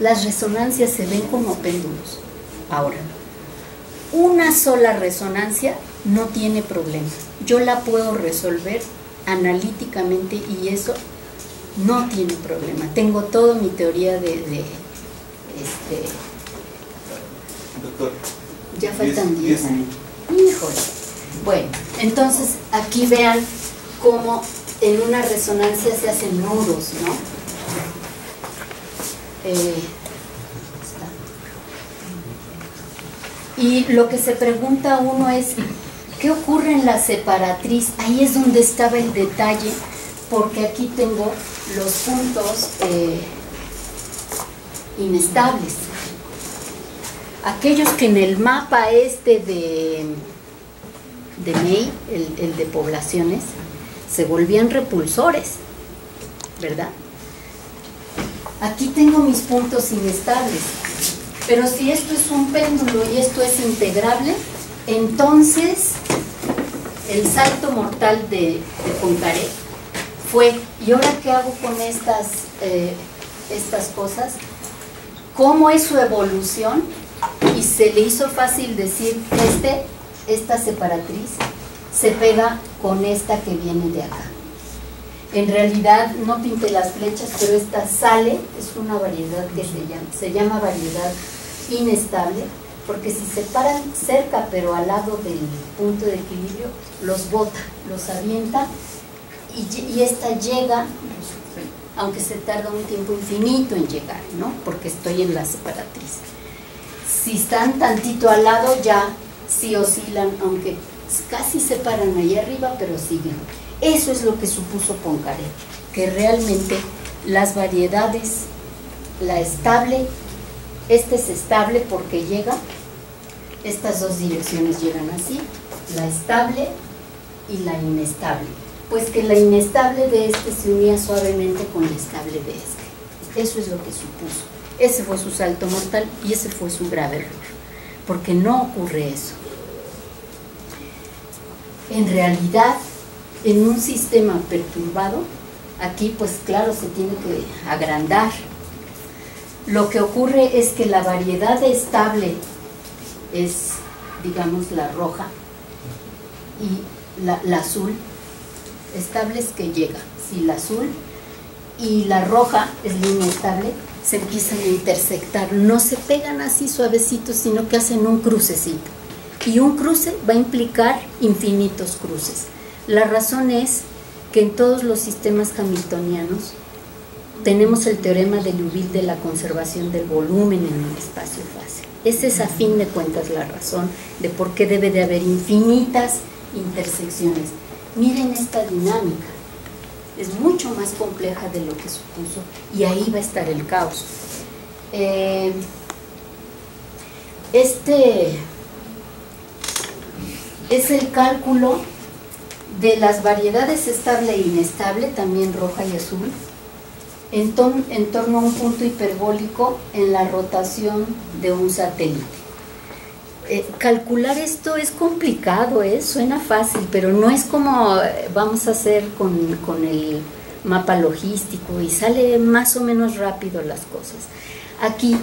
Las resonancias se ven como péndulos. Ahora, una sola resonancia no tiene problema. Yo la puedo resolver analíticamente y eso no tiene problema. Tengo toda mi teoría Doctor, ya faltan 10 minutos. Híjole. Bueno, entonces aquí vean cómo en una resonancia se hacen nudos, ¿no? Y lo que se pregunta uno es, ¿qué ocurre en la separatriz? Ahí es donde estaba el detalle, porque aquí tengo los puntos inestables. Aquellos que en el mapa de May, el de poblaciones, se volvían repulsores, ¿verdad? Aquí tengo mis puntos inestables, pero si esto es un péndulo y esto es integrable, entonces el salto mortal de Poincaré fue, ¿y ahora qué hago con estas cosas? ¿Cómo es su evolución? Y se le hizo fácil decir, esta separatriz se pega con esta que viene de acá. En realidad no pinté las flechas, pero esta sale, es una variedad que se llama variedad inestable, porque si se paran cerca pero al lado del punto de equilibrio, los bota, los avienta y esta llega, aunque se tarda un tiempo infinito en llegar, ¿no? Porque estoy en la separatriz. Si están tantito al lado ya sí oscilan, aunque casi se paran ahí arriba, pero siguen. Eso es lo que supuso Poincaré, que realmente las variedades, la estable, es estable porque llega, estas dos direcciones llegan así, la estable y la inestable. Pues que la inestable de se unía suavemente con la estable de Eso es lo que supuso. Ese fue su salto mortal y ese fue su grave error, porque no ocurre eso. En realidad, en un sistema perturbado, aquí pues claro se tiene que agrandar. Lo que ocurre es que la variedad estable es, digamos, la roja, y la azul, estable es que llega, si la azul y la roja es línea estable, se empiezan a intersectar, no se pegan así suavecitos, sino que hacen un crucecito, y un cruce va a implicar infinitos cruces. La razón es que en todos los sistemas hamiltonianos tenemos el teorema de Liouville de la conservación del volumen en el espacio-fase. Esa es a fin de cuentas la razón de por qué debe de haber infinitas intersecciones. Miren esta dinámica, es mucho más compleja de lo que supuso, y ahí va a estar el caos. Este es el cálculo de las variedades estable e inestable, también roja y azul, en torno a un punto hiperbólico en la rotación de un satélite. Calcular esto es complicado, suena fácil, pero no es como vamos a hacer con el mapa logístico y sale más o menos rápido las cosas. Aquí,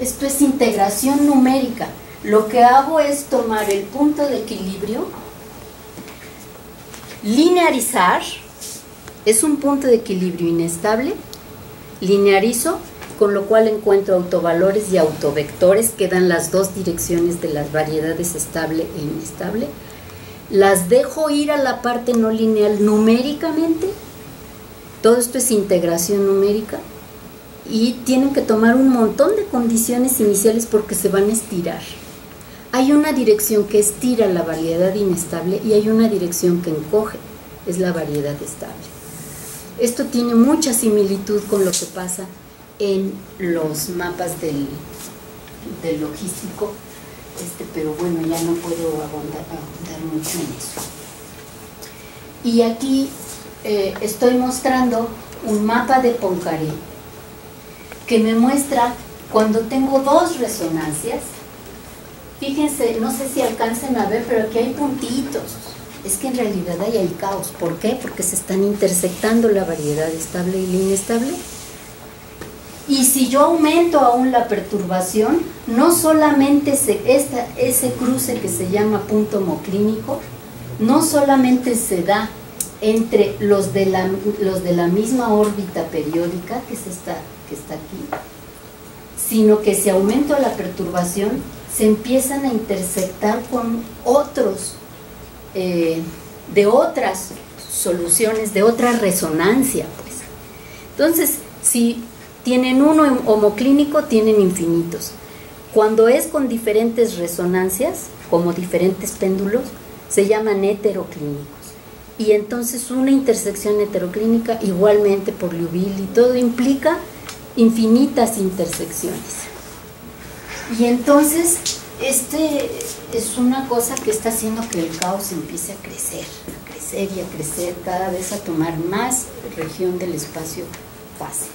esto es integración numérica. Lo que hago es tomar el punto de equilibrio, linearizar, es un punto de equilibrio inestable, linearizo, con lo cual encuentro autovalores y autovectores que dan las dos direcciones de las variedades estable e inestable. Las dejo ir a la parte no lineal numéricamente. Todo esto es integración numérica, y tienen que tomar un montón de condiciones iniciales porque se van a estirar. Hay una dirección que estira la variedad inestable y hay una dirección que encoge, es la variedad estable. Esto tiene mucha similitud con lo que pasa en los mapas del logístico, pero bueno, ya no puedo ahondar mucho en eso. Y aquí estoy mostrando un mapa de Poincaré que me muestra cuando tengo dos resonancias. Fíjense, no sé si alcancen a ver, pero aquí hay puntitos. Es que en realidad ahí hay caos. ¿Por qué? Porque se están intersectando la variedad estable y la inestable. Y si yo aumento aún la perturbación, no solamente ese cruce que se llama punto homoclínico, no solamente se da entre los de la misma órbita periódica, que está aquí, sino que si aumento la perturbación, se empiezan a intersectar con otros, de otras soluciones, de otra resonancia, pues. Entonces, si tienen uno homoclínico, tienen infinitos. Cuando es con diferentes resonancias, como diferentes péndulos, se llaman heteroclínicos. Y entonces una intersección heteroclínica, igualmente por Liouville y todo, implica infinitas intersecciones. Y entonces, es una cosa que está haciendo que el caos empiece a crecer y a crecer, cada vez a tomar más región del espacio-fase.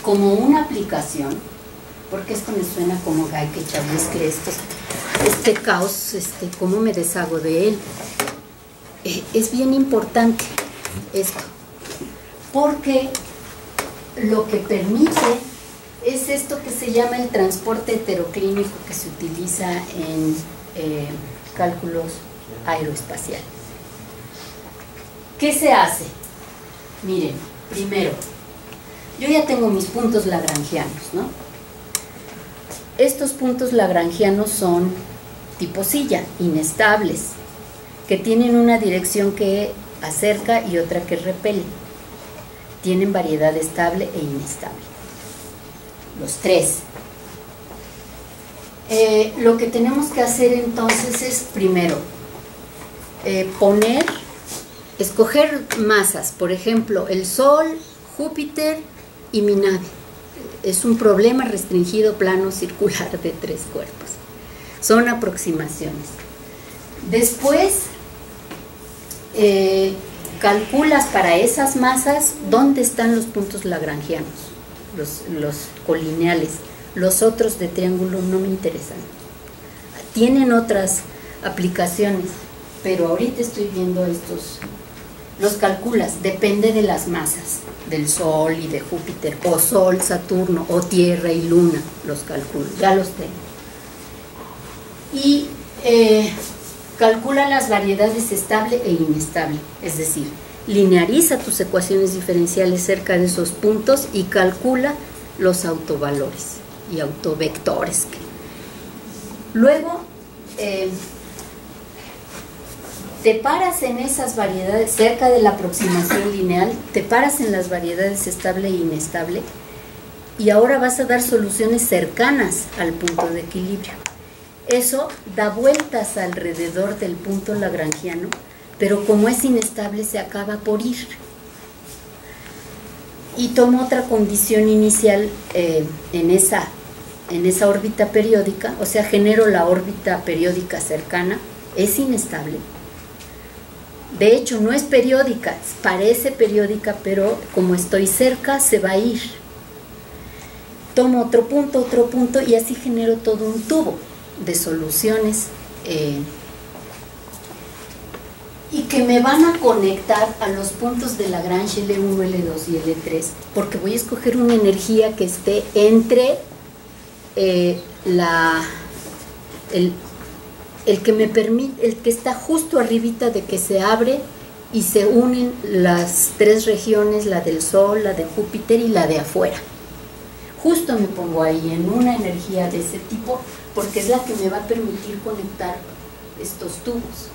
Como una aplicación, porque esto me suena como ay, que chavesque este caos, cómo me deshago de él. Es bien importante esto, porque lo que permite es esto que se llama el transporte heteroclínico, que se utiliza en cálculos aeroespaciales. ¿Qué se hace? Miren, primero, yo ya tengo mis puntos lagrangianos, ¿no? Estos puntos lagrangianos son tipo silla, inestables, que tienen una dirección que acerca y otra que repele. Tienen variedad estable e inestable. Los tres. Lo que tenemos que hacer entonces es, primero, escoger masas, por ejemplo, el Sol, Júpiter y mi nave. Es un problema restringido plano circular de 3 cuerpos. Son aproximaciones. Después, calculas para esas masas dónde están los puntos lagrangianos, los colineales. Los otros de triángulo no me interesan. Tienen otras aplicaciones, pero ahorita estoy viendo estos, los calculas, depende de las masas, del Sol y de Júpiter, o Sol, Saturno, o Tierra y Luna, los calculo, ya los tengo. Y calcula las variedades estable e inestable, es decir, lineariza tus ecuaciones diferenciales cerca de esos puntos y calcula los autovalores y autovectores. Luego, te paras en esas variedades, cerca de la aproximación lineal, te paras en las variedades estable e inestable, y ahora vas a dar soluciones cercanas al punto de equilibrio. Eso da vueltas alrededor del punto lagrangiano, pero como es inestable se acaba por ir. Y tomo otra condición inicial en esa órbita periódica, o sea, genero la órbita periódica cercana, es inestable. De hecho, no es periódica, parece periódica, pero como estoy cerca, se va a ir. Tomo otro punto, y así genero todo un tubo de soluciones y que me van a conectar a los puntos de Lagrange L1, L2 y L3, porque voy a escoger una energía que esté entre el que me permite, el que está justo arribita de que se abre y se unen las tres regiones, la del Sol, la de Júpiter y la de afuera. Justo me pongo ahí en una energía de ese tipo, porque es la que me va a permitir conectar estos tubos.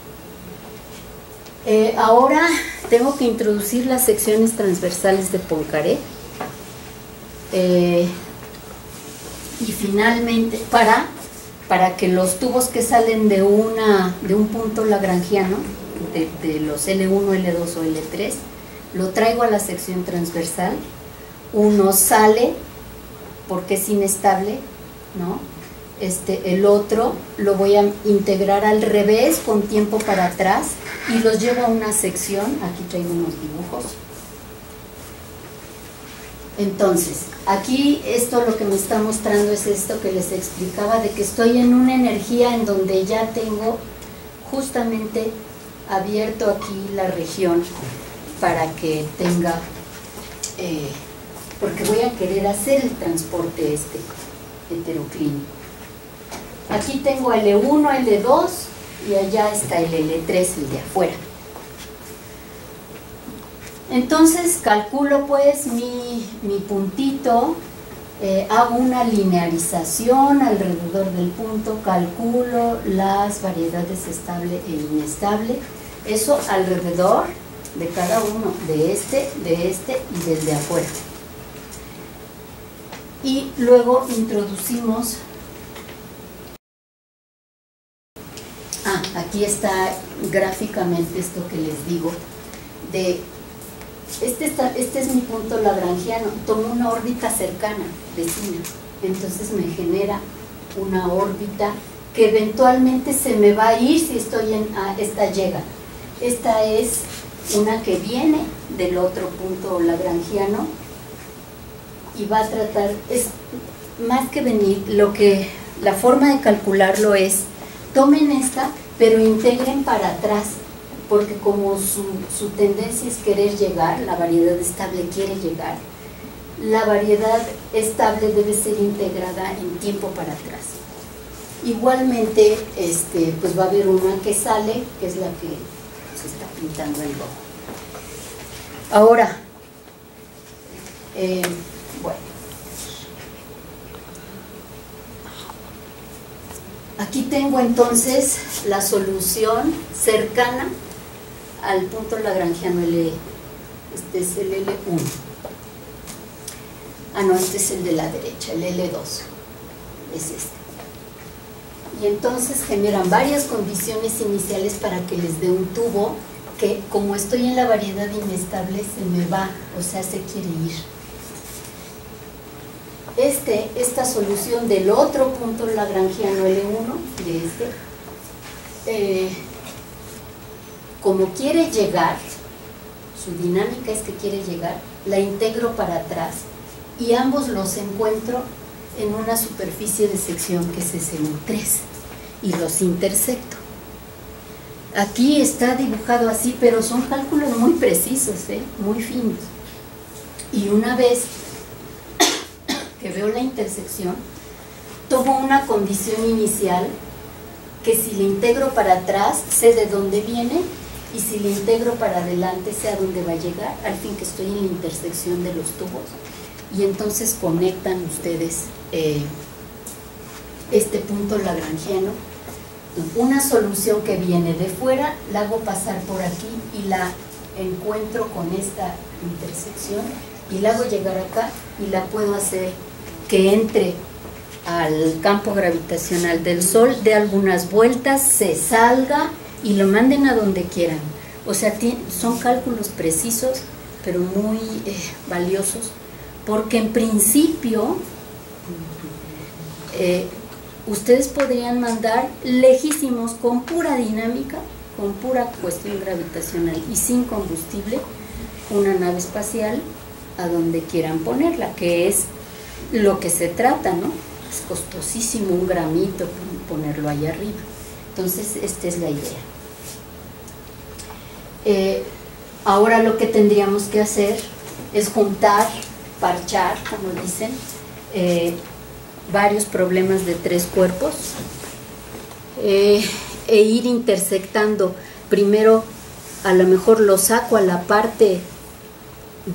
Ahora tengo que introducir las secciones transversales de Poincaré. Y finalmente, para que los tubos que salen de un punto lagrangiano, de los L1, L2 o L3, lo traigo a la sección transversal. Uno sale porque es inestable, ¿no? El otro lo voy a integrar al revés con tiempo para atrás y los llevo a una sección. Aquí traigo unos dibujos. Entonces, aquí esto lo que me está mostrando es esto que les explicaba, de que estoy en una energía en donde ya tengo justamente abierto aquí la región para que tenga, porque voy a querer hacer el transporte heteroclínico. Aquí tengo L1, L2 y allá está el L3, el de afuera. Entonces calculo pues mi puntito, hago una linearización alrededor del punto, calculo las variedades estable e inestable, eso alrededor de cada uno, de este y del de afuera. Y luego introducimos, aquí está gráficamente esto que les digo, de este es mi punto lagrangiano, tomo una órbita cercana, vecina, entonces me genera una órbita que eventualmente se me va a ir si estoy esta llega. Esta es una que viene del otro punto lagrangiano y va a tratar, es más que venir, la forma de calcularlo es, tomen esta, pero integren para atrás, porque como su tendencia es querer llegar, la variedad estable quiere llegar, la variedad estable debe ser integrada en tiempo para atrás. Igualmente, pues va a haber una que sale, que es la que se está pintando en rojo. Ahora, bueno, aquí tengo entonces la solución cercana al punto lagrangiano L. Este es el L1. No, este es el de la derecha, el L2. Es este. Y entonces generan varias condiciones iniciales para que les dé un tubo que, como estoy en la variedad inestable, se me va, o sea, se quiere ir. Esta solución del otro punto lagrangiano L1, de como quiere llegar, su dinámica es que quiere llegar, la integro para atrás y ambos los encuentro en una superficie de sección que es SU3 y los intersecto. Aquí está dibujado así, pero son cálculos muy precisos, muy finos. Y una vez que veo la intersección, tomo una condición inicial que si le integro para atrás, sé de dónde viene, y si le integro para adelante, sé a dónde va a llegar, al fin que estoy en la intersección de los tubos. Y entonces conectan ustedes este punto lagrangiano. Una solución que viene de fuera, la hago pasar por aquí y la encuentro con esta intersección y la hago llegar acá y la puedo hacer que entre al campo gravitacional del Sol, dé algunas vueltas, se salga y lo manden a donde quieran. O sea, son cálculos precisos, pero muy valiosos, porque en principio ustedes podrían mandar lejísimos con pura dinámica, con pura cuestión gravitacional y sin combustible, una nave espacial a donde quieran ponerla, que es lo que se trata, ¿no? Es costosísimo un gramito ponerlo allá arriba. Entonces, esta es la idea. Ahora lo que tendríamos que hacer es juntar, parchar, como dicen, varios problemas de 3 cuerpos e ir intersectando. Primero, a lo mejor lo saco a la parte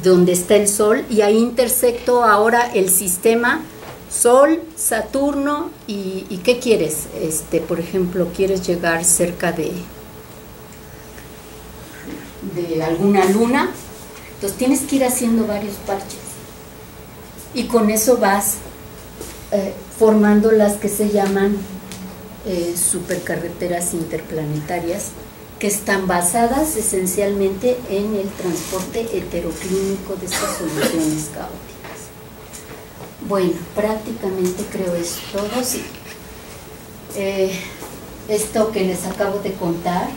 donde está el Sol y ahí intersecto ahora el sistema Sol, Saturno y ¿qué quieres? Por ejemplo, quieres llegar cerca de alguna luna, entonces tienes que ir haciendo varios parches y con eso vas formando las que se llaman supercarreteras interplanetarias, que están basadas esencialmente en el transporte heteroclínico de estas soluciones caóticas. Bueno, prácticamente creo es todo, sí. Esto que les acabo de contar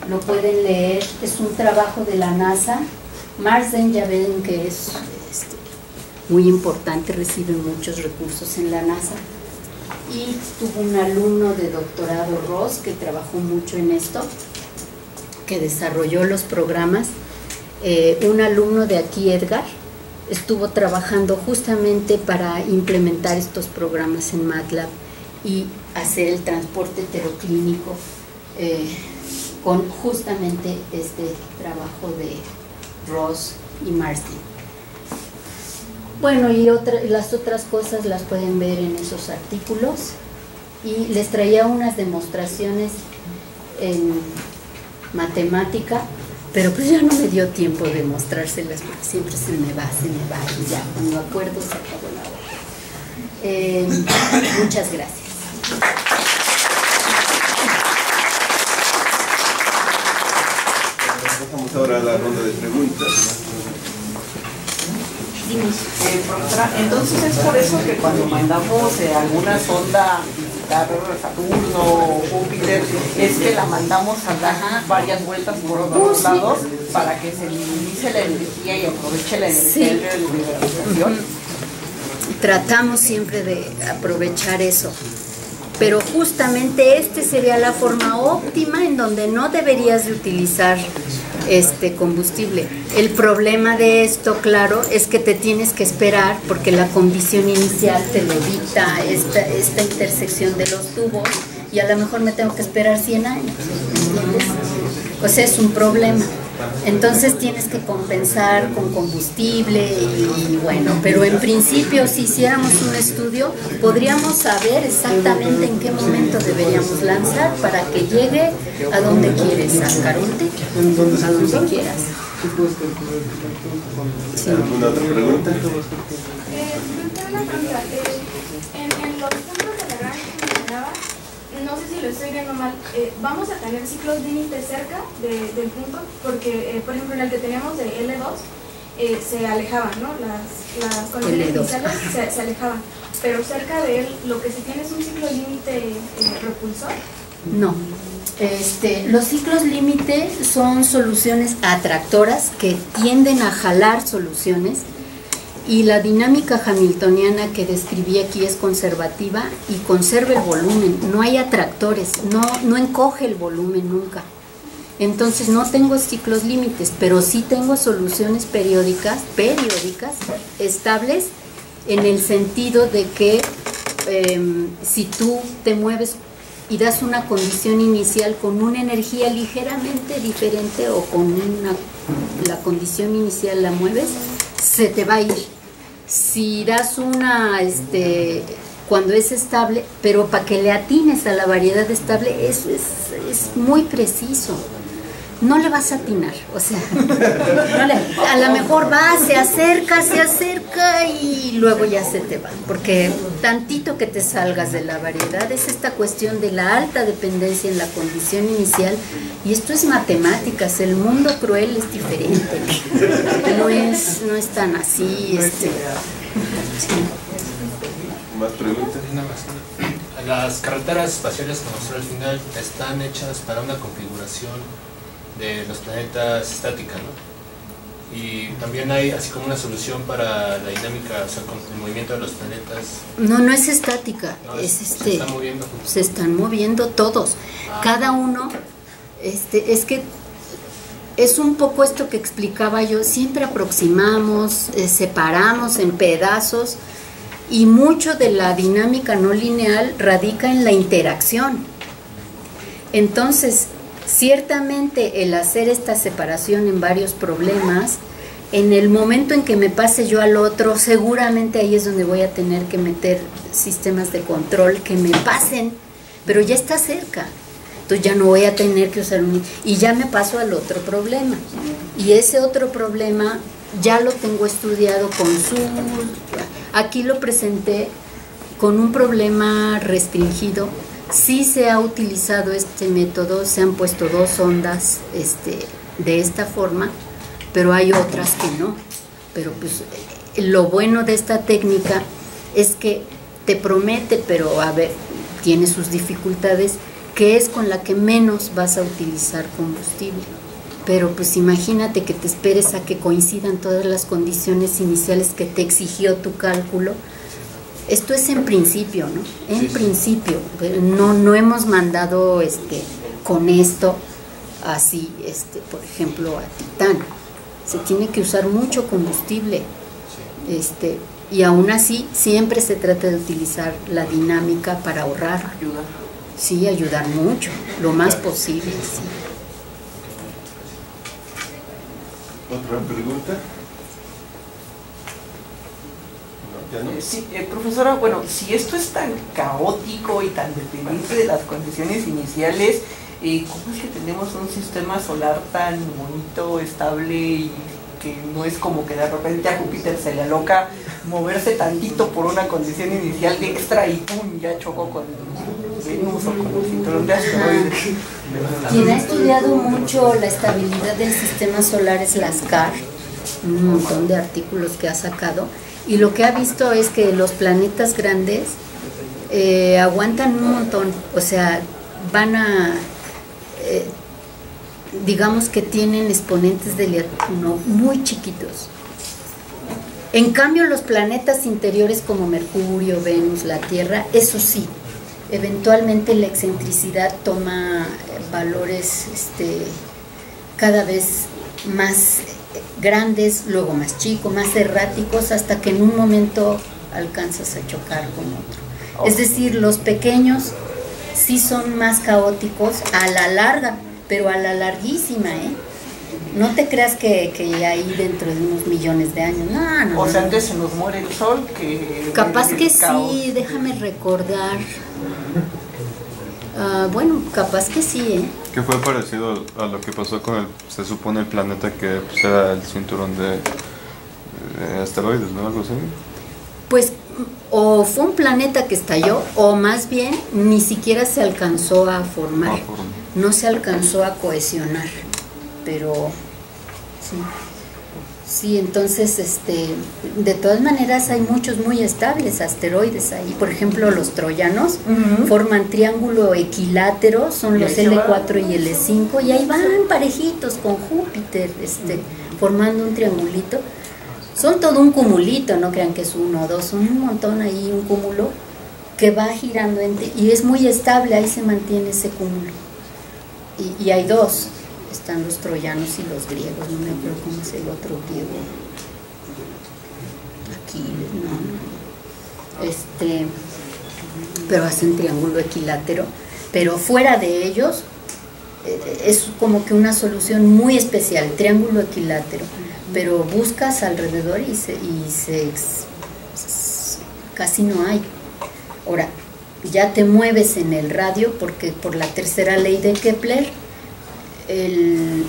lo pueden leer, es un trabajo de la NASA. Marsden ya ven que es muy importante, recibe muchos recursos en la NASA, y tuvo un alumno de doctorado, Ross, que trabajó mucho en esto, que desarrolló los programas. Un alumno de aquí, Edgar, estuvo trabajando justamente para implementar estos programas en MATLAB y hacer el transporte heteroclínico con justamente este trabajo de Ross y Marsden. Bueno, y las otras cosas las pueden ver en esos artículos, y les traía unas demostraciones en matemática, pero pues ya no me dio tiempo de mostrárselas porque siempre se me va y ya cuando acuerdo se acabó la hora. Muchas gracias. Pasamos ahora a la ronda de preguntas. Profesora, entonces es por eso que cuando mandamos alguna sonda a visitar Saturno o Júpiter, es que la mandamos a dar varias vueltas por otros lados para que se minimice la energía y aproveche la energía de la liberación. Tratamos siempre de aprovechar eso, pero justamente sería la forma óptima en donde no deberías de utilizar combustible. El problema de esto, claro, es que te tienes que esperar porque la condición inicial te lo dicta esta intersección de los tubos, y a lo mejor me tengo que esperar 100 años, ¿entiendes? O sea, es un problema. Entonces tienes que compensar con combustible y bueno, pero en principio si hiciéramos un estudio podríamos saber exactamente en qué momento deberíamos lanzar para que llegue a donde quieres, a Caronte, a donde quieras. Sí. ¿Alguna otra pregunta? Una pregunta. En los ejemplos de la gran que mencionaba, no sé si lo estoy viendo mal, vamos a tener ciclos límites cerca del punto, porque por ejemplo en el que teníamos de L2 se alejaban, ¿no? Las condiciones iniciales se alejaban, pero cerca de él lo que se tiene es un ciclo límite repulsor. No, los ciclos límite son soluciones atractoras que tienden a jalar soluciones, Y la dinámica hamiltoniana que describí aquí es conservativa y conserva el volumen, no hay atractores, no encoge el volumen nunca. Entonces no tengo ciclos límites, pero sí tengo soluciones periódicas, estables, en el sentido de que si tú te mueves y das una condición inicial con una energía ligeramente diferente o con la condición inicial la mueves, se te va a ir. Si das una, cuando es estable, pero para que le atines a la variedad estable, eso es muy preciso. No le vas a atinar, o sea, a lo mejor va, se acerca y luego ya se te va, porque tantito que te salgas de la variedad es esta cuestión de la alta dependencia en la condición inicial, y esto es matemáticas, el mundo cruel es diferente, no es tan así. ¿Más preguntas? Las carreteras espaciales que mostró al final están hechas para una configuración de los planetas estática, ¿no? Y también hay así como una solución para la dinámica, o sea, con el movimiento de los planetas. No es estática, No, se están moviendo. Se están moviendo todos, cada uno, es que es un poco esto que explicaba yo, siempre aproximamos, separamos en pedazos, y mucho de la dinámica no lineal radica en la interacción. Entonces, ciertamente el hacer esta separación en varios problemas, en el momento en que me pase yo al otro, seguramente ahí es donde voy a tener que meter sistemas de control que me pasen, pero ya está cerca. Entonces ya no voy a tener que usar y ya me paso al otro problema. Y ese otro problema ya lo tengo estudiado con aquí lo presenté con un problema restringido. Sí se ha utilizado este método, se han puesto 2 ondas de esta forma, pero hay otras que no. Pero pues lo bueno de esta técnica es que te promete, pero a ver, tiene sus dificultades, que es con la que menos vas a utilizar combustible. Pero pues imagínate que te esperes a que coincidan todas las condiciones iniciales que te exigió tu cálculo. Esto es en principio, ¿no? En principio, no hemos mandado con esto así, por ejemplo, a Titán. Se tiene que usar mucho combustible, y aún así siempre se trata de utilizar la dinámica para ahorrar. Ayudar. Sí, ayudar mucho, lo más posible, sí. ¿Otra pregunta? Sí, profesora, bueno, si esto es tan caótico y tan dependiente de las condiciones iniciales, ¿cómo es que tenemos un sistema solar tan bonito, estable y que no es como que de repente a Júpiter se le aloca moverse tantito por una condición inicial de extra y ¡pum! Ya chocó con Venus o con el cinturón de asteroides? Quien ha estudiado mucho la estabilidad del sistema solar es Laskar, un montón de artículos que ha sacado. Y lo que ha visto es que los planetas grandes aguantan un montón, o sea, van a, digamos que tienen exponentes de Lyapunov muy chiquitos. En cambio, los planetas interiores como Mercurio, Venus, la Tierra, eso sí, eventualmente la excentricidad toma valores cada vez más grandes, luego más chicos, más erráticos, hasta que en un momento alcanzas a chocar con otro. Es decir, los pequeños sí son más caóticos a la larga, pero a la larguísima, No te creas que ahí dentro de unos millones de años, no. O sea, antes se nos muere el sol que... Capaz que sí, déjame recordar. Bueno, capaz que sí, Que fue parecido a lo que pasó con se supone el planeta que pues, era el cinturón de asteroides, ¿no? Algo así. Pues o fue un planeta que estalló, o más bien ni siquiera se alcanzó a formar, no se alcanzó a cohesionar, pero sí, entonces de todas maneras hay muchos muy estables asteroides ahí. Por ejemplo, los troyanos forman triángulo equilátero, son los L4 y L5, y ahí van parejitos con Júpiter, formando un triangulito. Son todo un cumulito, no crean que es uno o dos, son un montón ahí, un cúmulo que va girando y es muy estable, ahí se mantiene ese cúmulo. Y hay dos, están los troyanos y los griegos, no me acuerdo cómo es el otro griego. Aquí, no. Pero hacen triángulo equilátero, pero fuera de ellos es como que una solución muy especial, triángulo equilátero, pero buscas alrededor y casi no hay. Ahora, ya te mueves en el radio porque por la tercera ley de Kepler el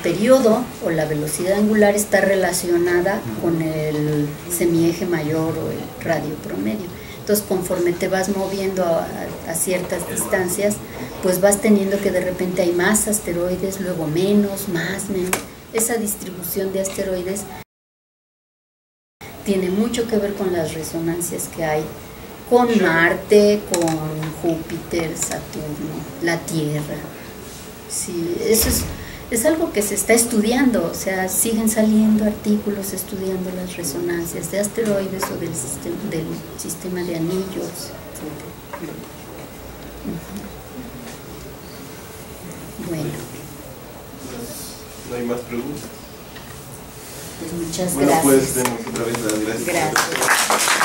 periodo o la velocidad angular está relacionada con el semieje mayor o el radio promedio. Entonces, conforme te vas moviendo a ciertas distancias, pues vas teniendo que de repente hay más asteroides, luego menos, más, menos. Esa distribución de asteroides tiene mucho que ver con las resonancias que hay con Marte, con Júpiter, Saturno, la Tierra. Sí, eso es algo que se está estudiando, o sea, siguen saliendo artículos estudiando las resonancias de asteroides o del sistema de anillos. Bueno. ¿No hay más preguntas? Pues muchas bueno, gracias. Pues demos otra vez las gracias. Gracias.